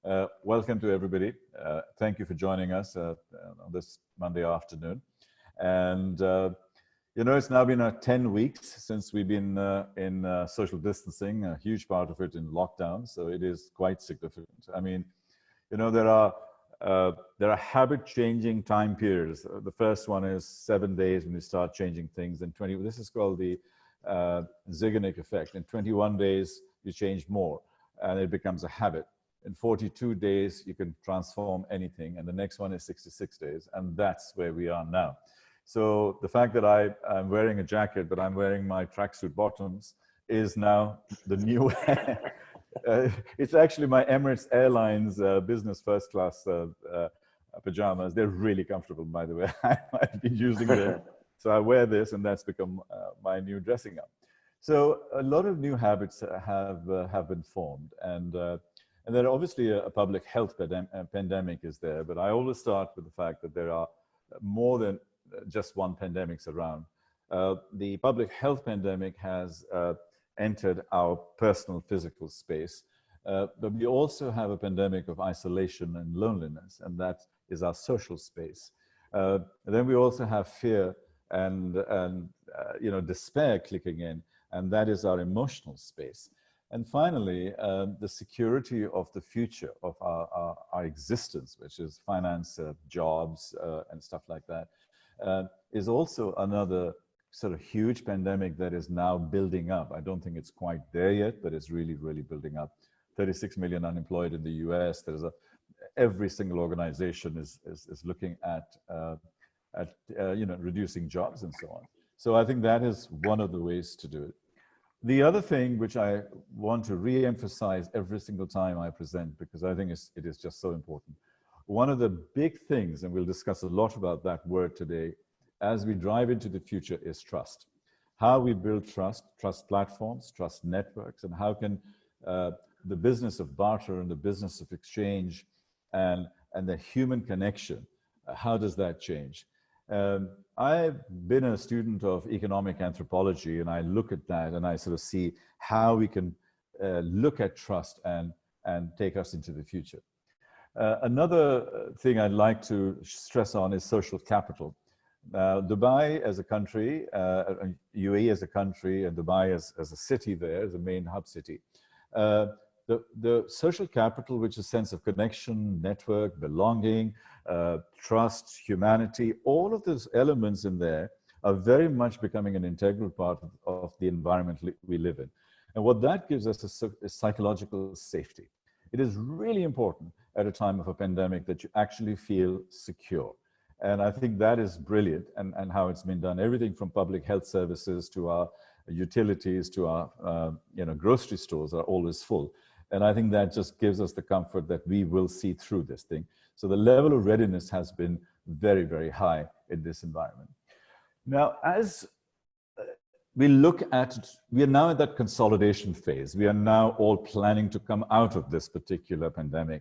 Welcome to everybody. Thank you for joining us on this Monday afternoon. And, it's now been 10 weeks since we've been in social distancing, a huge part of it in lockdown. So it is quite significant. I mean, there are habit-changing time periods. The first one is 7 days when you start changing things. And this is called the Zeigarnik effect. In 21 days, you change more, and it becomes a habit. In 42 days, you can transform anything. And the next one is 66 days. And that's where we are now. So the fact that I'm wearing a jacket, but I'm wearing my tracksuit bottoms is now the new. It's actually my Emirates Airlines business first class pajamas. They're really comfortable, by the way. I've been using them. So I wear this, and that's become my new dressing up. So a lot of new habits have been formed. And then obviously a public health pandemic is there. But I always start with the fact that there are more than just one pandemics around. The public health pandemic has entered our personal physical space, but we also have a pandemic of isolation and loneliness, and that is our social space. Then we also have fear and despair clicking in, and that is our emotional space. And finally, the security of the future of our existence, which is finance, jobs, and stuff like that, is also another sort of huge pandemic that is now building up. I don't think it's quite there yet, but it's really, really building up. 36 million unemployed in the US. Every single organization is looking at reducing jobs and so on. So I think that is one of the ways to do it. The other thing which I want to re-emphasize every single time I present, because I think it is just so important. One of the big things, and we'll discuss a lot about that word today, as we drive into the future, is trust. How we build trust platforms, trust networks, and how can the business of barter and the business of exchange and the human connection, how does that change? I've been a student of economic anthropology, and I look at that and I sort of see how we can look at trust and take us into the future. Another thing I'd like to stress on is social capital. Dubai as a country, UAE as a country, and Dubai as a city there, as a main hub city. The social capital, which is a sense of connection, network, belonging, trust, humanity, all of those elements in there are very much becoming an integral part of the environment we live in. And what that gives us is psychological safety. It is really important at a time of a pandemic that you actually feel secure. And I think that is brilliant, and how it's been done. Everything from public health services to our utilities to our grocery stores are always full. And I think that just gives us the comfort that we will see through this thing. So the level of readiness has been very, very high in this environment. Now, as we look at, we are now in that consolidation phase. We are now all planning to come out of this particular pandemic.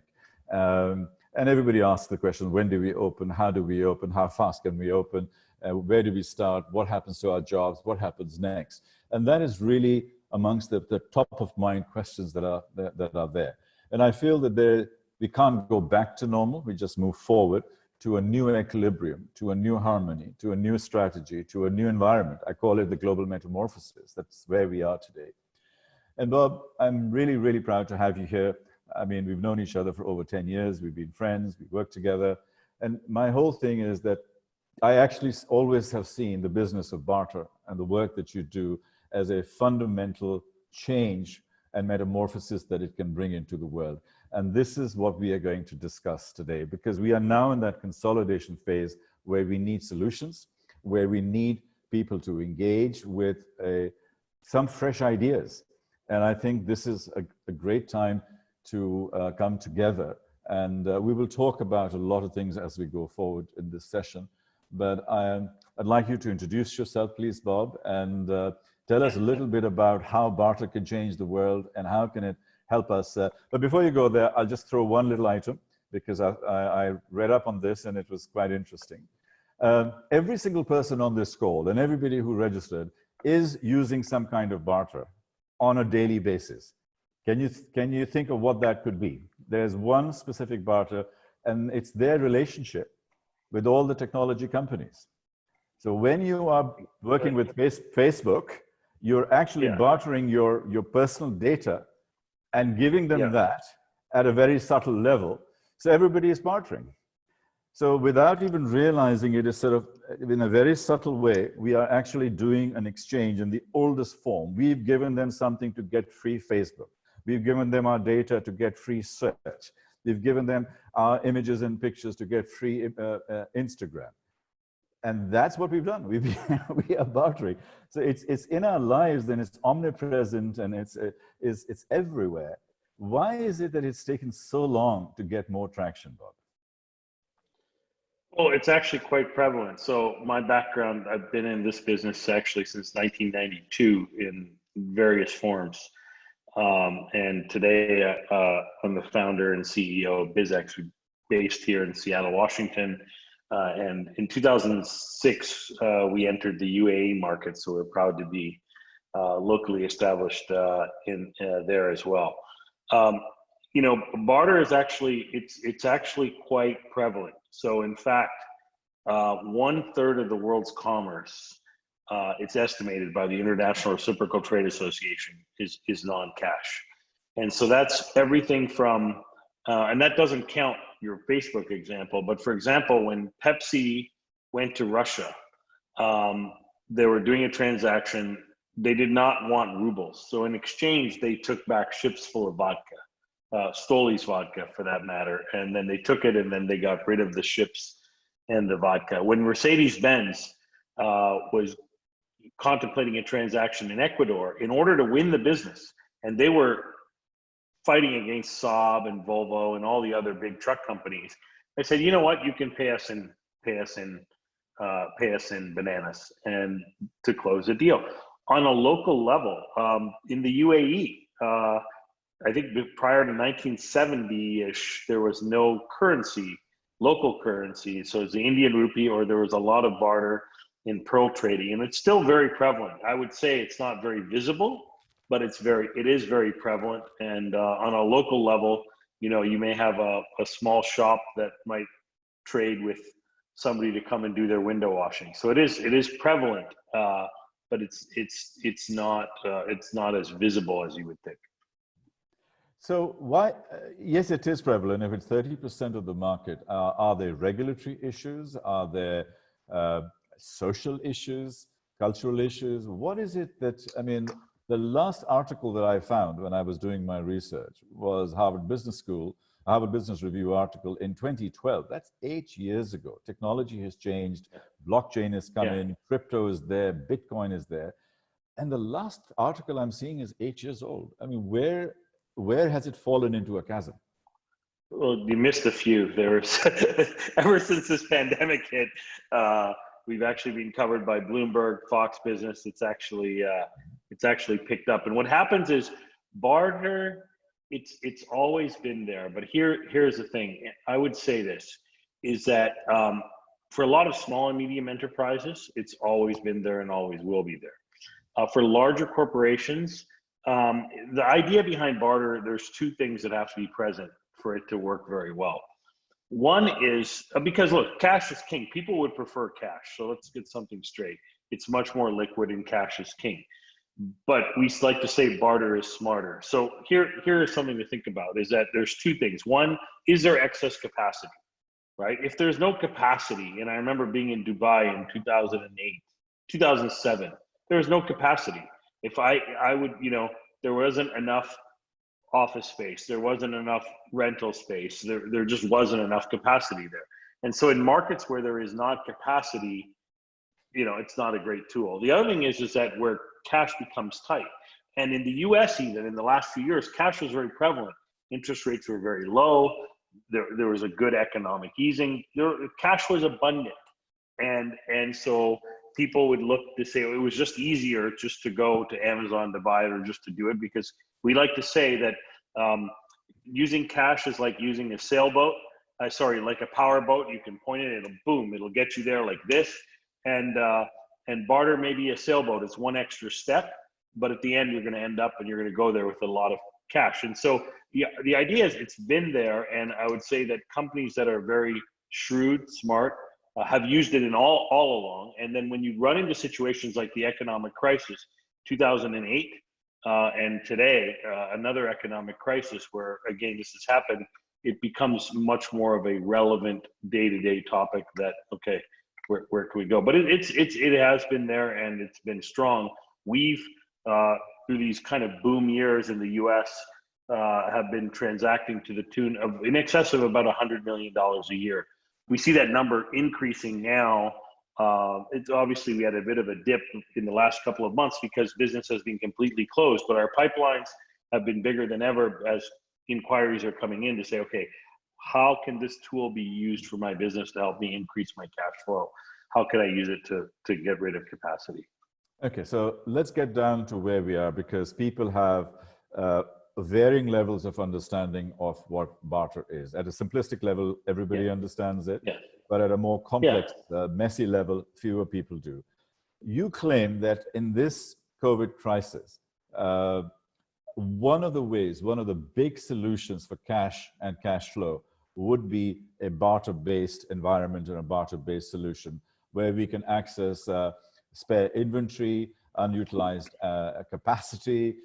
And everybody asks the question, when do we open? How do we open? How fast can we open? Where do we start? What happens to our jobs? What happens next? And that is really amongst the top of mind questions that are there. And I feel that we can't go back to normal. We just move forward to a new equilibrium, to a new harmony, to a new strategy, to a new environment. I call it the global metamorphosis. That's where we are today. And Bob, I'm really, really proud to have you here. I mean, we've known each other for over 10 years. We've been friends. We've worked together. And my whole thing is that I actually always have seen the business of barter and the work that you do as a fundamental change and metamorphosis that it can bring into the world. And this is what we are going to discuss today, because we are now in that consolidation phase where we need solutions, where we need people to engage with some fresh ideas. And I think this is a great time to come together. And we will talk about a lot of things as we go forward in this session. But I'd like you to introduce yourself, please, Bob, and tell us a little bit about how barter can change the world and how can it help us. But before you go there, I'll just throw one little item, because I read up on this and it was quite interesting. Every single person on this call and everybody who registered is using some kind of barter on a daily basis. Can you think of what that could be? There's one specific barter, and it's their relationship with all the technology companies. So when you are working with Facebook, you're actually bartering your personal data and giving them that at a very subtle level. So everybody is bartering. So without even realizing it, is sort of in a very subtle way, we are actually doing an exchange in the oldest form. We've given them something to get free Facebook. We've given them our data to get free search. We've given them our images and pictures to get free Instagram. And that's what we've done. We are bartering. So it's in our lives, and it's omnipresent, and it's everywhere. Why is it that it's taken so long to get more traction, Bob? Well, it's actually quite prevalent. So my background, I've been in this business actually since 1992 in various forms. And today I'm the founder and CEO of BizX, based here in Seattle, Washington. And in 2006, we entered the UAE market, so we're proud to be locally established in there as well. You know, barter is actually, it's actually quite prevalent. So in fact, 1/3 of the world's commerce, it's estimated by the International Reciprocal Trade Association, is non-cash. And so that's everything from, and that doesn't count your Facebook example, but for example, when Pepsi went to Russia, they were doing a transaction, they did not want rubles. So in exchange, they took back ships full of vodka, Stoli's vodka for that matter. And then they took it and then they got rid of the ships and the vodka. When Mercedes-Benz was contemplating a transaction in Ecuador, in order to win the business, and they were fighting against Saab and Volvo and all the other big truck companies, they said, you know what, you can pay us in bananas, and to close a deal. On a local level, in the UAE, I think prior to 1970-ish, there was no currency, local currency. So it's the Indian rupee, or there was a lot of barter in pearl trading, and it's still very prevalent. I would say it's not very visible, but it is very prevalent. And on a local level, you know, you may have a small shop that might trade with somebody to come and do their window washing. So it is prevalent, but it's not as visible as you would think. So why, yes, it is prevalent. If it's 30% of the market, are there regulatory issues? Are there social issues, cultural issues? What is it that, I mean, the last article that I found when I was doing my research was Harvard Business Review article in 2012. That's 8 years ago. Technology has changed. Blockchain has come in. Crypto is there. Bitcoin is there. And the last article I'm seeing is 8 years old. I mean, where has it fallen into a chasm? Well, you missed a few. There's ever since this pandemic hit, we've actually been covered by Bloomberg, Fox Business. It's actually picked up. And what happens is barter, it's always been there. But here's the thing. I would say this is that for a lot of small and medium enterprises, it's always been there and always will be there. For larger corporations, the idea behind barter, there's two things that have to be present for it to work very well. One is because look, cash is king. People would prefer cash. So let's get something straight. It's much more liquid and cash is king. But we like to say barter is smarter. So here is something to think about, is that there's two things. One, is there excess capacity, right? If there's no capacity, and I remember being in Dubai in 2008, 2007, there was no capacity. If I would, you know, there wasn't enough office space, there wasn't enough rental space, there just wasn't enough capacity there. And so in markets where there is not capacity, you know, it's not a great tool. The other thing is that where cash becomes tight. And in the US, even in the last few years, cash was very prevalent. Interest rates were very low. There was a good economic easing. Cash was abundant. And so people would look to say it was just easier just to go to Amazon to buy it or just to do it, because we like to say that using cash is like using a sailboat. Like a power boat. You can point it, it'll get you there like this. And barter may be a sailboat. It's one extra step, but at the end you're going to end up and you're going to go there with a lot of cash. And so the idea is it's been there, and I would say that companies that are very shrewd, smart, have used it in all along. And then when you run into situations like the economic crisis, 2008, and today, another economic crisis where, again, this has happened, it becomes much more of a relevant day-to-day topic that, okay, where can we go? But it has been there, and it's been strong. We've, through these kind of boom years in the US, have been transacting to the tune of in excess of about $100 million a year. We see that number increasing now. It's obviously we had a bit of a dip in the last couple of months because business has been completely closed, but our pipelines have been bigger than ever as inquiries are coming in to say, okay, how can this tool be used for my business to help me increase my cash flow? How can I use it to get rid of capacity? Okay, so let's get down to where we are, because people have varying levels of understanding of what barter is. At a simplistic level, everybody understands it, but at a more complex, messy level, fewer people do. You claim that in this COVID crisis, one of the ways, one of the big solutions for cash and cash flow would be a barter-based environment and a barter-based solution where we can access spare inventory, unutilized capacity,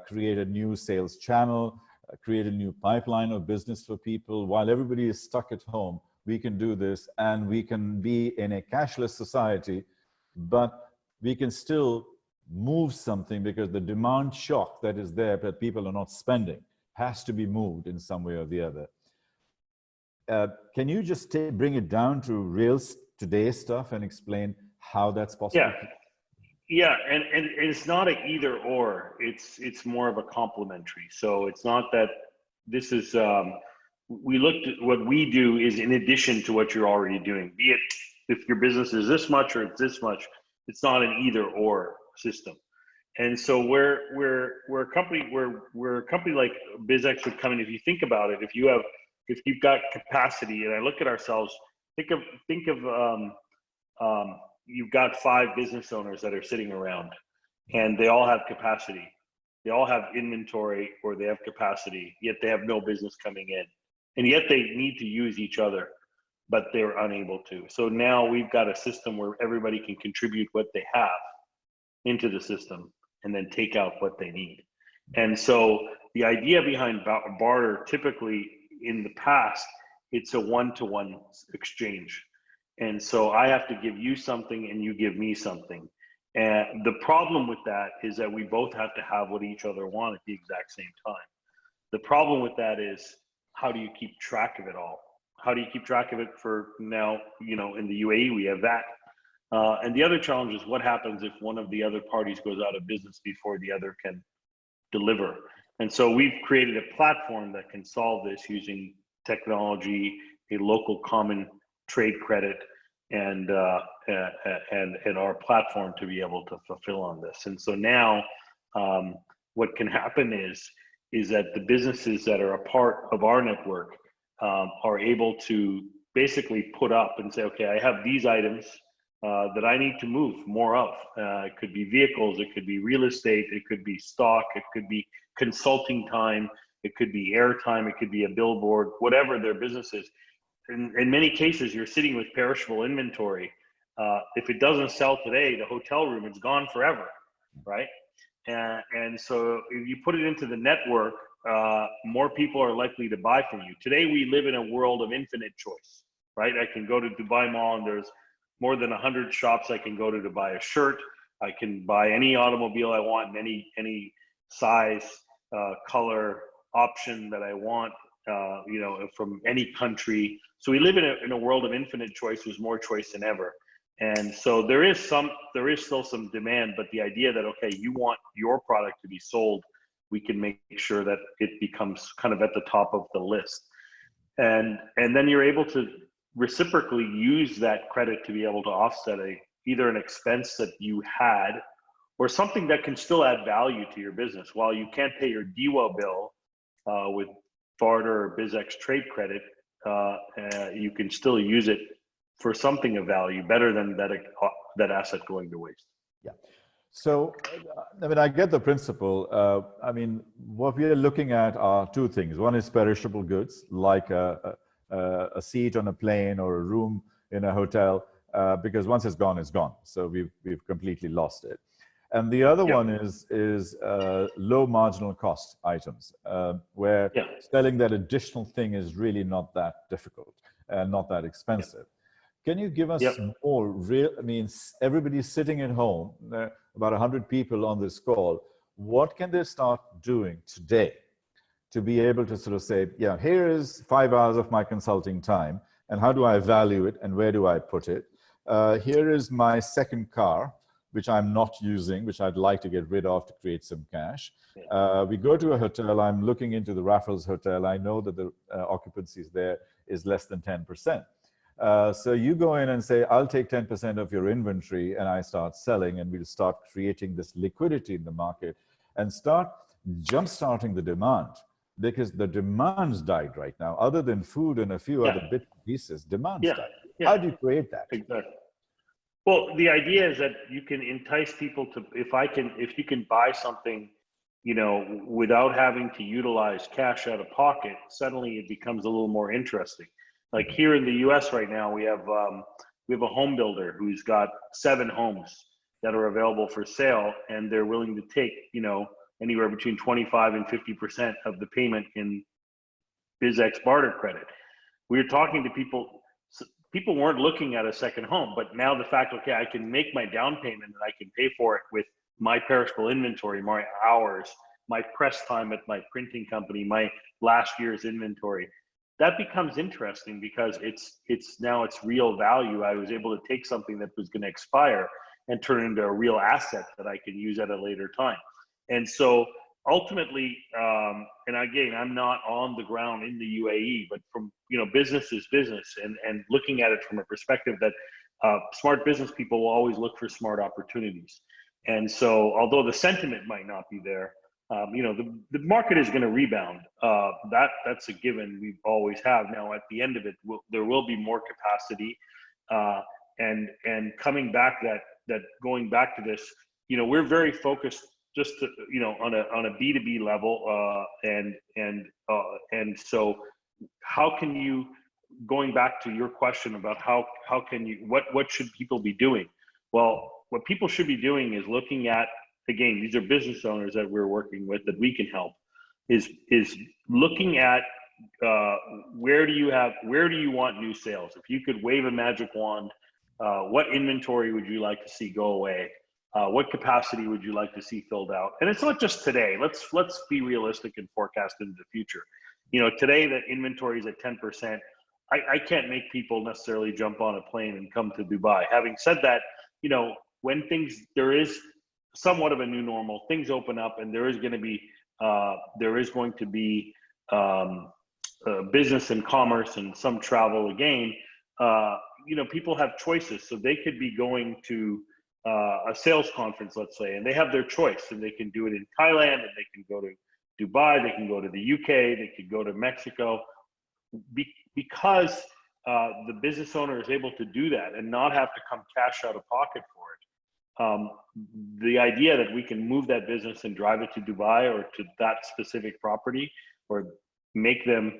create a new sales channel, create a new pipeline of business for people. While everybody is stuck at home, we can do this, and we can be in a cashless society, but we can still move something because the demand shock that is there that people are not spending has to be moved in some way or the other. Can you just bring it down to real today's stuff and explain how that's possible? Yeah, and it's not an either or. It's more of a complementary. So it's not that this is. We looked at what we do is in addition to what you're already doing. Be it if your business is this much or it's this much. It's not an either or system. And so we're a company like BizX would come in. If you think about it, if you've got capacity, and I look at ourselves, think of you've got 5 business owners that are sitting around, and they all have capacity. They all have inventory, or they have capacity, yet they have no business coming in. And yet they need to use each other, but they're unable to. So now we've got a system where everybody can contribute what they have into the system and then take out what they need. And so the idea behind barter, typically in the past, it's a one-to-one exchange. And so I have to give you something and you give me something. And the problem with that is that we both have to have what each other want at the exact same time. The problem with that is, how do you keep track of it all? How do you keep track of it for now, in the UAE, we have that. And the other challenge is what happens if one of the other parties goes out of business before the other can deliver. And so we've created a platform that can solve this using technology, a local common trade credit, and our platform to be able to fulfill on this. And so now what can happen is that the businesses that are a part of our network are able to basically put up and say, okay, I have these items that I need to move more of. It could be vehicles, it could be real estate, it could be stock, it could be consulting time, it could be airtime, it could be a billboard, whatever their business is. In many cases, you're sitting with perishable inventory. If it doesn't sell today, the hotel room, it's gone forever, right? And so if you put it into the network, more people are likely to buy from you. Today, we live in a world of infinite choice, right? I can go to Dubai Mall and there's more than 100 shops I can go to buy a shirt. I can buy any automobile I want in any size, color, option that I want, from any country. So we live in a world of infinite choice. There's more choice than ever. And so there is still some demand, but the idea that, okay, you want your product to be sold, we can make sure that it becomes kind of at the top of the list. And then you're able to reciprocally use that credit to be able to offset either an expense that you had or something that can still add value to your business. While you can't pay your DWA bill with Barter or BizX trade credit, you can still use it for something of value, better than that asset going to waste. Yeah. So, I mean, I get the principle. I mean, what we are looking at are two things. One is perishable goods, like a seat on a plane or a room in a hotel, because once it's gone, it's gone. So we've completely lost it. And the other one is low marginal cost items, where selling that additional thing is really not that difficult and not that expensive. Can you give us more real, I mean, everybody's sitting at home, about 100 people on this call. What can they start doing today to be able to sort of say, yeah, here is 5 hours of my consulting time, and how do I value it, and where do I put it? Here is my second car, which I'm not using, which I'd like to get rid of to create some cash. We go to a hotel, I'm looking into the Raffles Hotel, I know that the occupancies there is less than 10%. So you go in and say, I'll take 10% of your inventory, and I start selling, and we'll start creating this liquidity in the market and start jump-starting the demand, because the demand's died right now. Other than food and a few other bits and pieces, demand's died. How do you create that? Exactly. Well, the idea is that you can entice people to, if you can buy something, you know, without having to utilize cash out of pocket, suddenly it becomes a little more interesting. Like here in the U.S. right now, we have a home builder who's got 7 homes that are available for sale, and they're willing to take, you know, anywhere between 25 and 50% of the payment in BizX Barter credit. We were talking to people. People weren't looking at a second home, but now the fact, okay, I can make my down payment and I can pay for it with my perishable inventory, my hours, my press time at my printing company, my last year's inventory. That becomes interesting because it's real value. I was able to take something that was going to expire and turn it into a real asset that I can use at a later time. And so ultimately, and again, I'm not on the ground in the UAE, but from, you know, business is business, and looking at it from a perspective that smart business people will always look for smart opportunities. And so, although the sentiment might not be there, you know, the market is going to rebound. That's a given. We always have. Now, at the end of it, there will be more capacity, and coming back going back to this, you know, we're very focused just to, you know, on a B2B level, and so how can you, going back to your question about how can you, what should people be doing? Well, what people should be doing is looking at, again, these are business owners that we're working with that we can help, is looking at where do you want new sales? If you could wave a magic wand, what inventory would you like to see go away? What capacity would you like to see filled out? And it's not just today. Let's be realistic and forecast into the future. You know, today the inventory is at 10%. I can't make people necessarily jump on a plane and come to Dubai. Having said that, you know, when there is somewhat of a new normal, things open up, and there is going to be business and commerce and some travel again. You know, people have choices, so they could be going to a sales conference, let's say, and they have their choice, and they can do it in Thailand, and they can go to Dubai, they can go to the UK, they could go to Mexico, because the business owner is able to do that and not have to come cash out of pocket for it. The idea that we can move that business and drive it to Dubai or to that specific property, or make them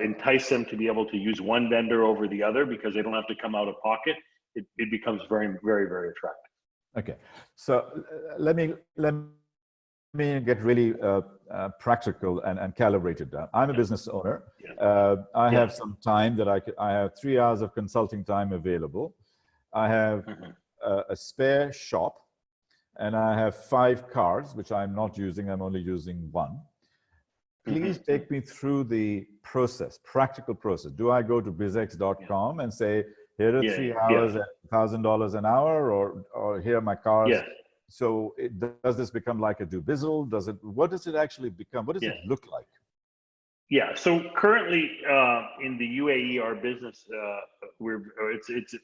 entice them to be able to use one vendor over the other because they don't have to come out of pocket, it becomes very, very, very attractive. Okay, so let me get really practical and calibrated down. I'm a business owner. I have some time that I have 3 hours of consulting time available. I have a spare shop, and I have 5 cars, which I'm not using. I'm only using 1. Please take me through the process, practical process. Do I go to bizx.com and say, here are 3 hours at $1,000 an hour, or here are my cars? So does this become like a Dubizzle? What does it actually become? What does it look like? Yeah. So currently in the UAE, our business,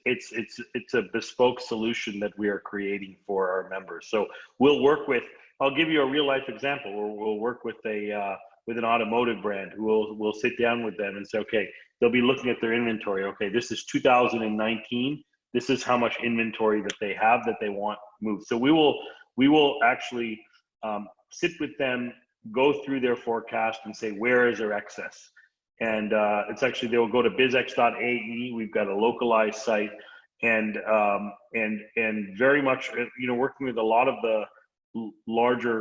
it's a bespoke solution that we are creating for our members. So we'll work with. I'll give you a real life example. We'll work with an automotive brand who we'll sit down with them and say, okay, they'll be looking at their inventory. Okay, this is 2019. This is how much inventory that they have that they want moved. So we will actually sit with them, go through their forecast and say, where is their excess? And it's actually, they will go to bizx.ae. We've got a localized site, and very much, working with a lot of the larger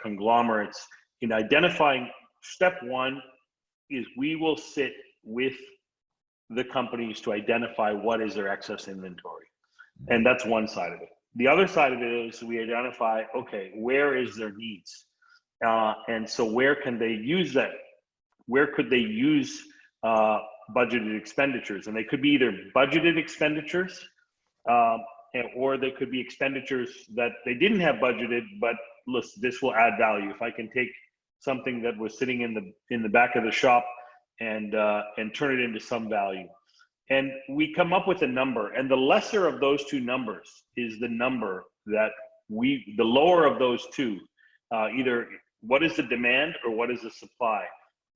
conglomerates in identifying. Step one is we will sit with the companies to identify what is their excess inventory. And that's one side of it. The other side of it is we identify, okay, where is their needs? And so where can they use that? Where could they use budgeted expenditures? And they could be either budgeted expenditures, or they could be expenditures that they didn't have budgeted, but listen, this will add value. If I can take something that was sitting in the back of the shop and turn it into some value. And we come up with a number, and the lesser of those two numbers is the number that the lower of those two, either what is the demand or what is the supply.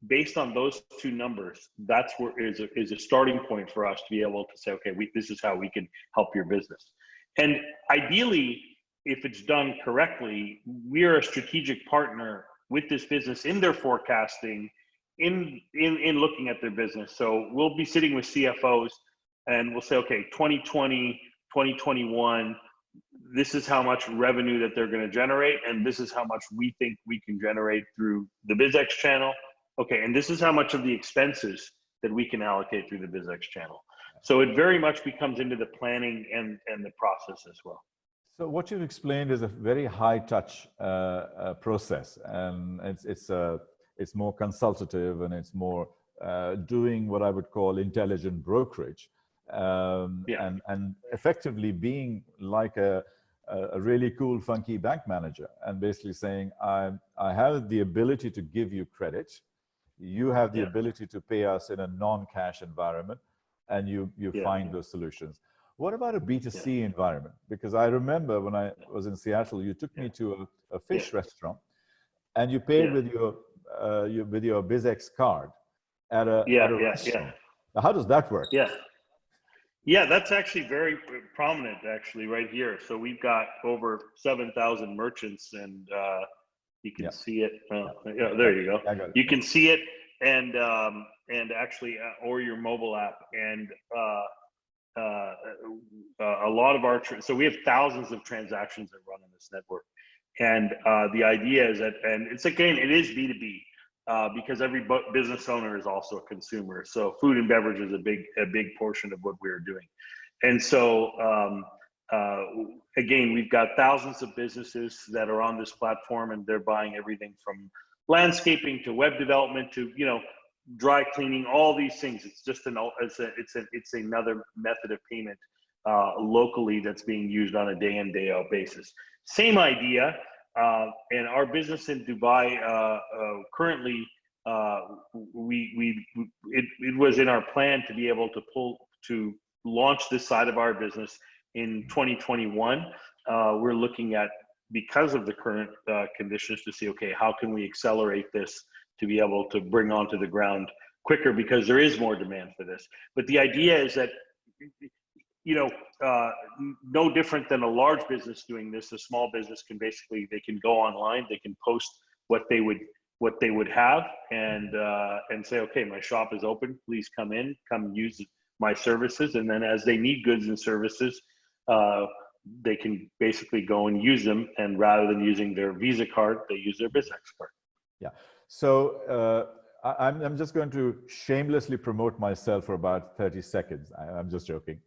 Based on those two numbers, that's where is a starting point for us to be able to say, okay, this is how we can help your business. And ideally, if it's done correctly, we are a strategic partner with this business in their forecasting, in looking at their business. So we'll be sitting with CFOs and we'll say, okay, 2020, 2021, this is how much revenue that they're going to generate, and this is how much we think we can generate through the BizX channel. Okay, and this is how much of the expenses that we can allocate through the BizX channel. So it very much becomes into the planning and the process as well. So what you've explained is a very high touch process, and it's more consultative, and it's more doing what I would call intelligent brokerage, and effectively being like a really cool, funky bank manager, and basically saying, I have the ability to give you credit. You have the ability to pay us in a non-cash environment, and you find those solutions. What about a B2C environment? Because I remember when I was in Seattle, you took me to a fish restaurant, and you paid with your BizX card at a restaurant. Now, how does that work? Yeah, that's actually very prominent, actually, right here. So we've got over 7,000 merchants, and you can see it. There you go. You can see it, and actually, or your mobile app, and a lot of so we have thousands of transactions that run on this network, and the idea is that, and it's again, it is B2B, because every business owner is also a consumer. So food and beverage is a big portion of what we're doing, and so again, we've got thousands of businesses that are on this platform, and they're buying everything from landscaping to web development to dry cleaning, all these things. It's just it's another method of payment locally that's being used on a day in, day out basis. Same idea, and our business in Dubai currently, it was in our plan to be able to launch this side of our business in 2021. We're looking at, because of the current conditions, to see, okay, how can we accelerate this to be able to bring onto the ground quicker, because there is more demand for this. But the idea is that, no different than a large business doing this, a small business can they can go online, they can post what they would have, and say, okay, my shop is open, please come use my services. And then as they need goods and services, they can basically go and use them, and rather than using their Visa card, they use their BizX card. Yeah. So I'm just going to shamelessly promote myself for about 30 seconds. I'm just joking.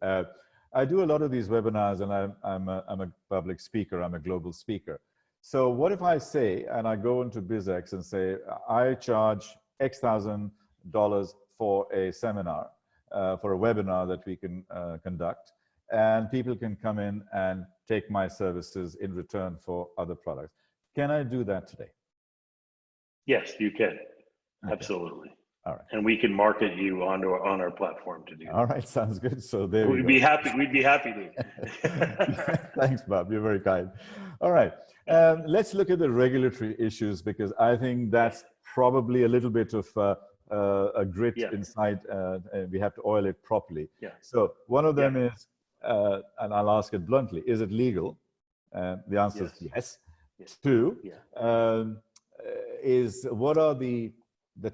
I do a lot of these webinars, and I'm a public speaker. I'm a global speaker. So what if I say, and I go into BizX and say, I charge X $1,000 for a seminar, for a webinar that we can conduct, and people can come in and take my services in return for other products. Can I do that today? Yes, you can. Okay. Absolutely. All right. And we can market you on our platform to do that. All right, sounds good. So there we'd be happy to. Thanks, Bob. You're very kind. All right. Let's look at the regulatory issues, because I think that's probably a little bit of a grit inside. We have to oil it properly. Yeah. So one of them is and I'll ask it bluntly, is it legal? The answer is yes. Two, is what are the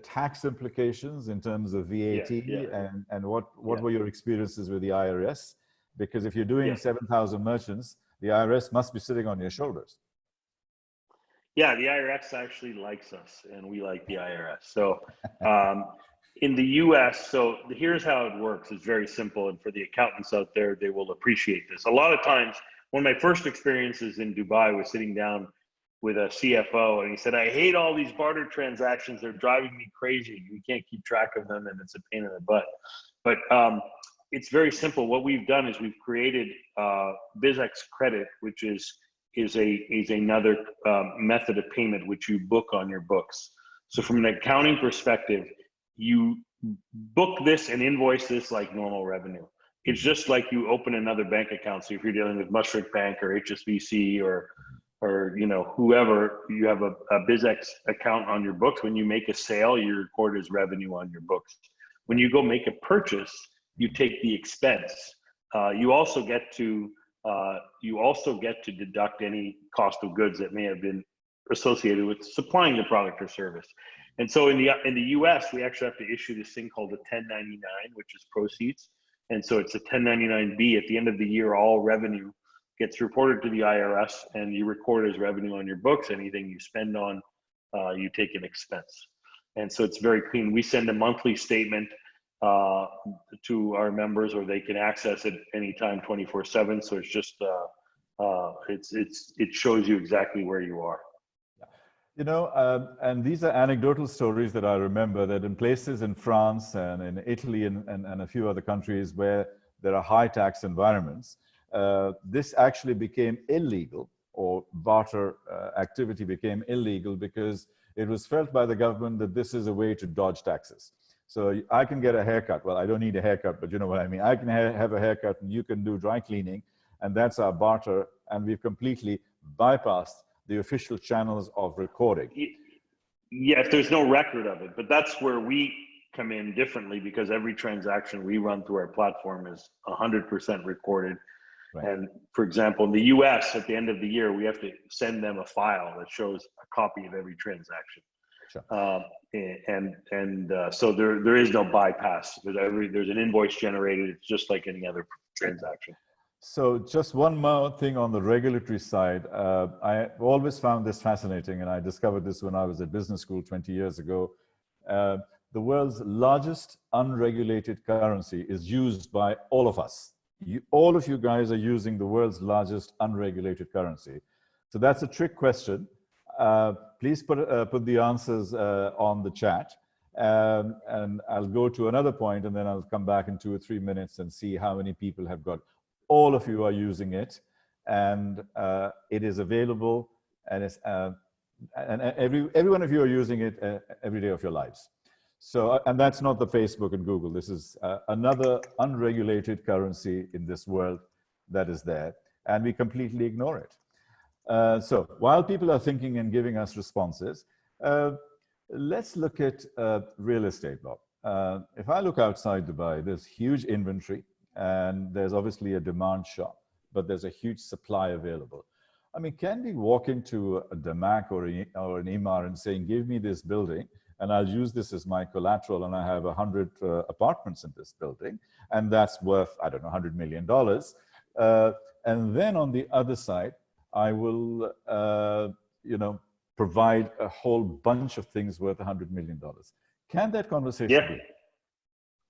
tax implications in terms of VAT, and what were your experiences with the IRS? Because if you're doing 7,000 merchants, the IRS must be sitting on your shoulders. Yeah, the IRS actually likes us, and we like the IRS. So in the US, so here's how it works. It's very simple, and for the accountants out there, they will appreciate this. A lot of times, one of my first experiences in Dubai was sitting down with a CFO, and he said, I hate all these barter transactions. They're driving me crazy. We can't keep track of them, and it's a pain in the butt. But it's very simple. What we've done is we've created BizX credit, which is another method of payment which you book on your books. So from an accounting perspective, you book this and invoice this like normal revenue. It's just like you open another bank account. So if you're dealing with Mushrik Bank or HSBC or whoever, you have a BizX account on your books. When you make a sale, you record as revenue on your books. When you go make a purchase, you take the expense. You also get to deduct any cost of goods that may have been associated with supplying the product or service. And so in the US, we actually have to issue this thing called a 1099, which is proceeds. And so it's a 1099B. At the end of the year, all revenue gets reported to the IRS, and you record as revenue on your books. Anything you spend on, you take an expense. And so it's very clean. We send a monthly statement to our members, or they can access it anytime 24/7. So it's just it shows you exactly where you are. And these are anecdotal stories that I remember, that in places in France and in Italy and a few other countries where there are high tax environments, this actually became illegal, or barter activity became illegal, because it was felt by the government that this is a way to dodge taxes. So I can get a haircut. Well, I don't need a haircut, but you know what I mean. I can have a haircut, and you can do dry cleaning, and that's our barter. And we've completely bypassed the official channels of recording. Yes, there's no record of it, but that's where we come in differently, because every transaction we run through our platform is 100% recorded. Right. And for example, in the US, at the end of the year, we have to send them a file that shows a copy of every transaction. Sure. So there is no bypass. There's an invoice generated. It's just like any other transaction. So just one more thing on the regulatory side. I always found this fascinating, and I discovered this when I was at business school 20 years ago. The world's largest unregulated currency is used by all of us. All of you guys are using the world's largest unregulated currency. So that's a trick question. Please put the answers on the chat, and I'll go to another point, and then I'll come back in 2 or 3 minutes and see how many people have got. All of you are using it, and it is available, and it's and every one of you are using it every day of your lives. So, and that's not the Facebook and Google. This is another unregulated currency in this world that is there, and we completely ignore it. So while people are thinking and giving us responses, let's look at real estate, Bob. If I look outside Dubai, there's huge inventory, and there's obviously a demand shock, but there's a huge supply available. I mean, can we walk into a Damac or an Emaar and saying, give me this building, and I'll use this as my collateral, and I have 100 apartments in this building, and that's worth, I don't know, $100 million. And then on the other side, I will, provide a whole bunch of things worth $100 million. Can that conversation be?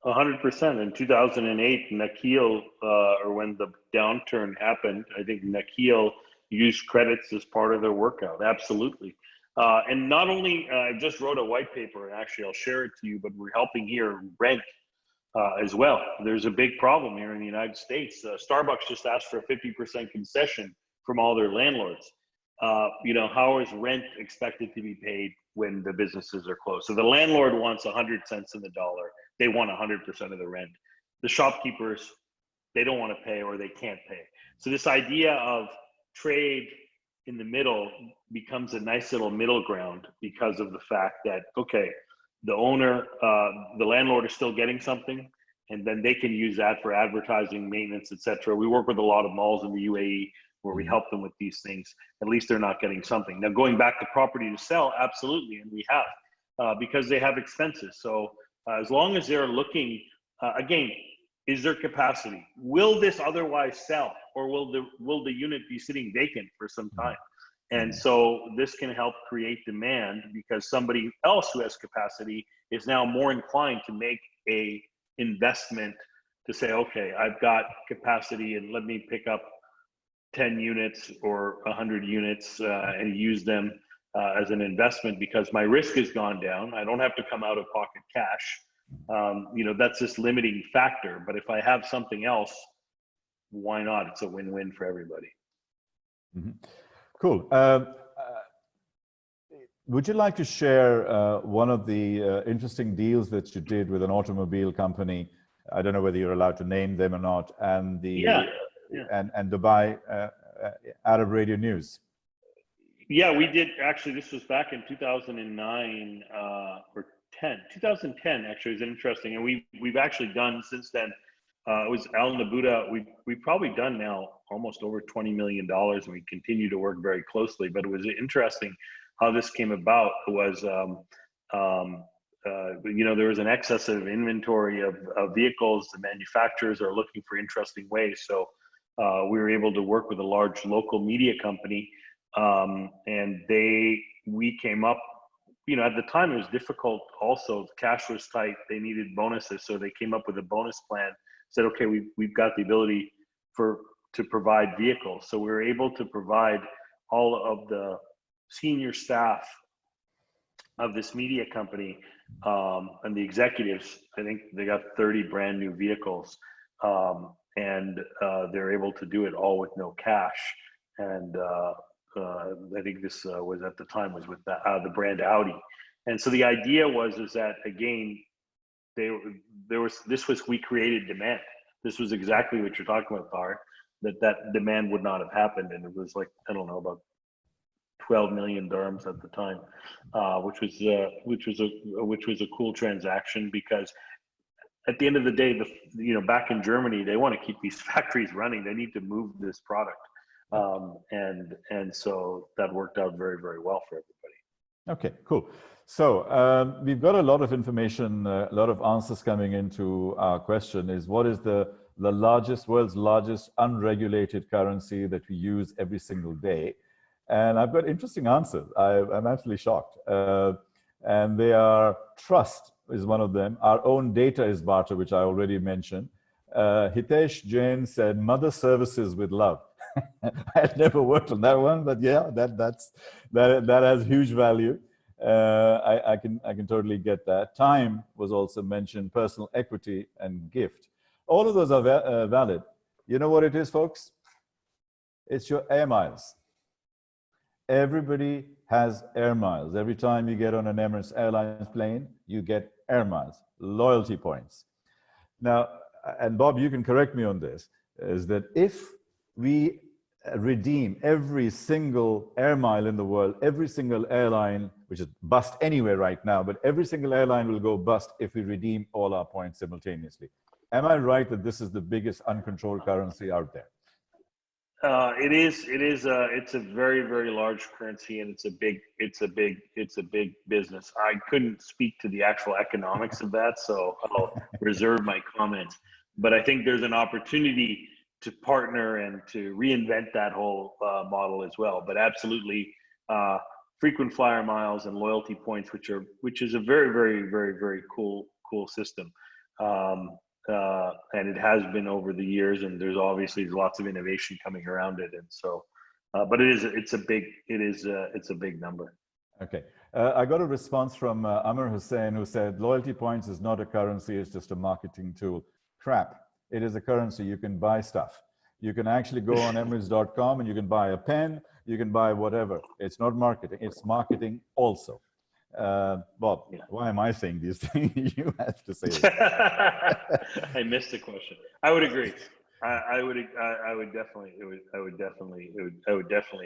100%. In 2008, Nakheel, or when the downturn happened, I think Nakheel used credits as part of their workout. Absolutely. And not only, I just wrote a white paper, and actually I'll share it to you, but we're helping here rent as well. There's a big problem here in the United States. Starbucks just asked for a 50% concession from all their landlords. How is rent expected to be paid when the businesses are closed? So the landlord wants 100 cents in the dollar. They want 100% of the rent. The shopkeepers, they don't want to pay, or they can't pay. So this idea of trade in the middle becomes a nice little middle ground, because of the fact that, okay, the owner, the landlord is still getting something, and then they can use that for advertising, maintenance, etc. We work with a lot of malls in the UAE where we help them with these things. At least they're not getting something. Now, going back to property to sell, absolutely, and we have, because they have expenses. So as long as they're looking, again, is there capacity? Will this otherwise sell, or will the unit be sitting vacant for some time? And so this can help create demand, because somebody else who has capacity is now more inclined to make a investment to say, okay, I've got capacity and let me pick up 10 units or 100 units and use them as an investment, because my risk has gone down. I don't have to come out of pocket cash. That's this limiting factor. But if I have something else, why not? It's a win-win for everybody. Mm-hmm. Cool. Would you like to share one of the interesting deals that you did with an automobile company? I don't know whether you're allowed to name them or not, and and Dubai Arab Radio News. Yeah, we did. Actually, this was back in 2009 or 2010. Actually, is interesting, and we've actually done since then. It was Al Nabuda. We've probably done now almost over $20 million, and we continue to work very closely. But it was interesting how this came about. Was there was an excess of inventory of vehicles. The manufacturers are looking for interesting ways, so we were able to work with a large local media company, and we came up. At the time it was difficult. Also, the cash was tight. They needed bonuses, so they came up with a bonus plan. Said, okay, we've got the ability to provide vehicles. So we were able to provide all of the senior staff of this media company and the executives. I think they got 30 brand new vehicles, and they're able to do it all with no cash. And I think this was at the time was with the brand Audi. And so the idea is that, again, we created demand. This was exactly what you're talking about, Thar, that demand would not have happened. And it was like, I don't know, about 12 million dirhams at the time, which was a cool transaction, because at the end of the day, back in Germany, they want to keep these factories running. They need to move this product. And so that worked out very, very well for everybody. Okay, cool. So we've got a lot of information, a lot of answers coming into our question is, what is the world's largest unregulated currency that we use every single day? And I've got interesting answers. I'm actually shocked. And they are: trust is one of them. Our own data is barter, which I already mentioned. Hitesh Jain said, mother services with love. I had never worked on that one, but yeah, that has huge value. I can totally get that. Time was also mentioned, personal equity and gift. All of those are valid. You know what it is, folks? It's your air miles. Everybody has air miles. Every time you get on an Emirates Airlines plane, you get air miles, loyalty points. Now, and Bob, you can correct me on this, is that if we redeem every single air mile in the world, every single airline, which is bust anywhere right now, but every single airline will go bust if we redeem all our points simultaneously. Am I right that this is the biggest uncontrolled currency out there? It is. It's a very, very large currency, and it's a big business. I couldn't speak to the actual economics of that, so I'll reserve my comments. But I think there's an opportunity to partner and to reinvent that whole model as well. But absolutely, frequent flyer miles and loyalty points, which is a very, very, very, very cool system. And it has been over the years, and there's obviously lots of innovation coming around it. And so, but it's a big number. Okay. I got a response from Amr Hussain, who said, loyalty points is not a currency, it's just a marketing tool. Crap. It is a currency. You can buy stuff. You can actually go on Emirates.com and you can buy a pen, you can buy whatever. It's not marketing, it's marketing also. Bob, yeah. Why am I saying these things? You have to say it. I missed the question. I would agree. I would definitely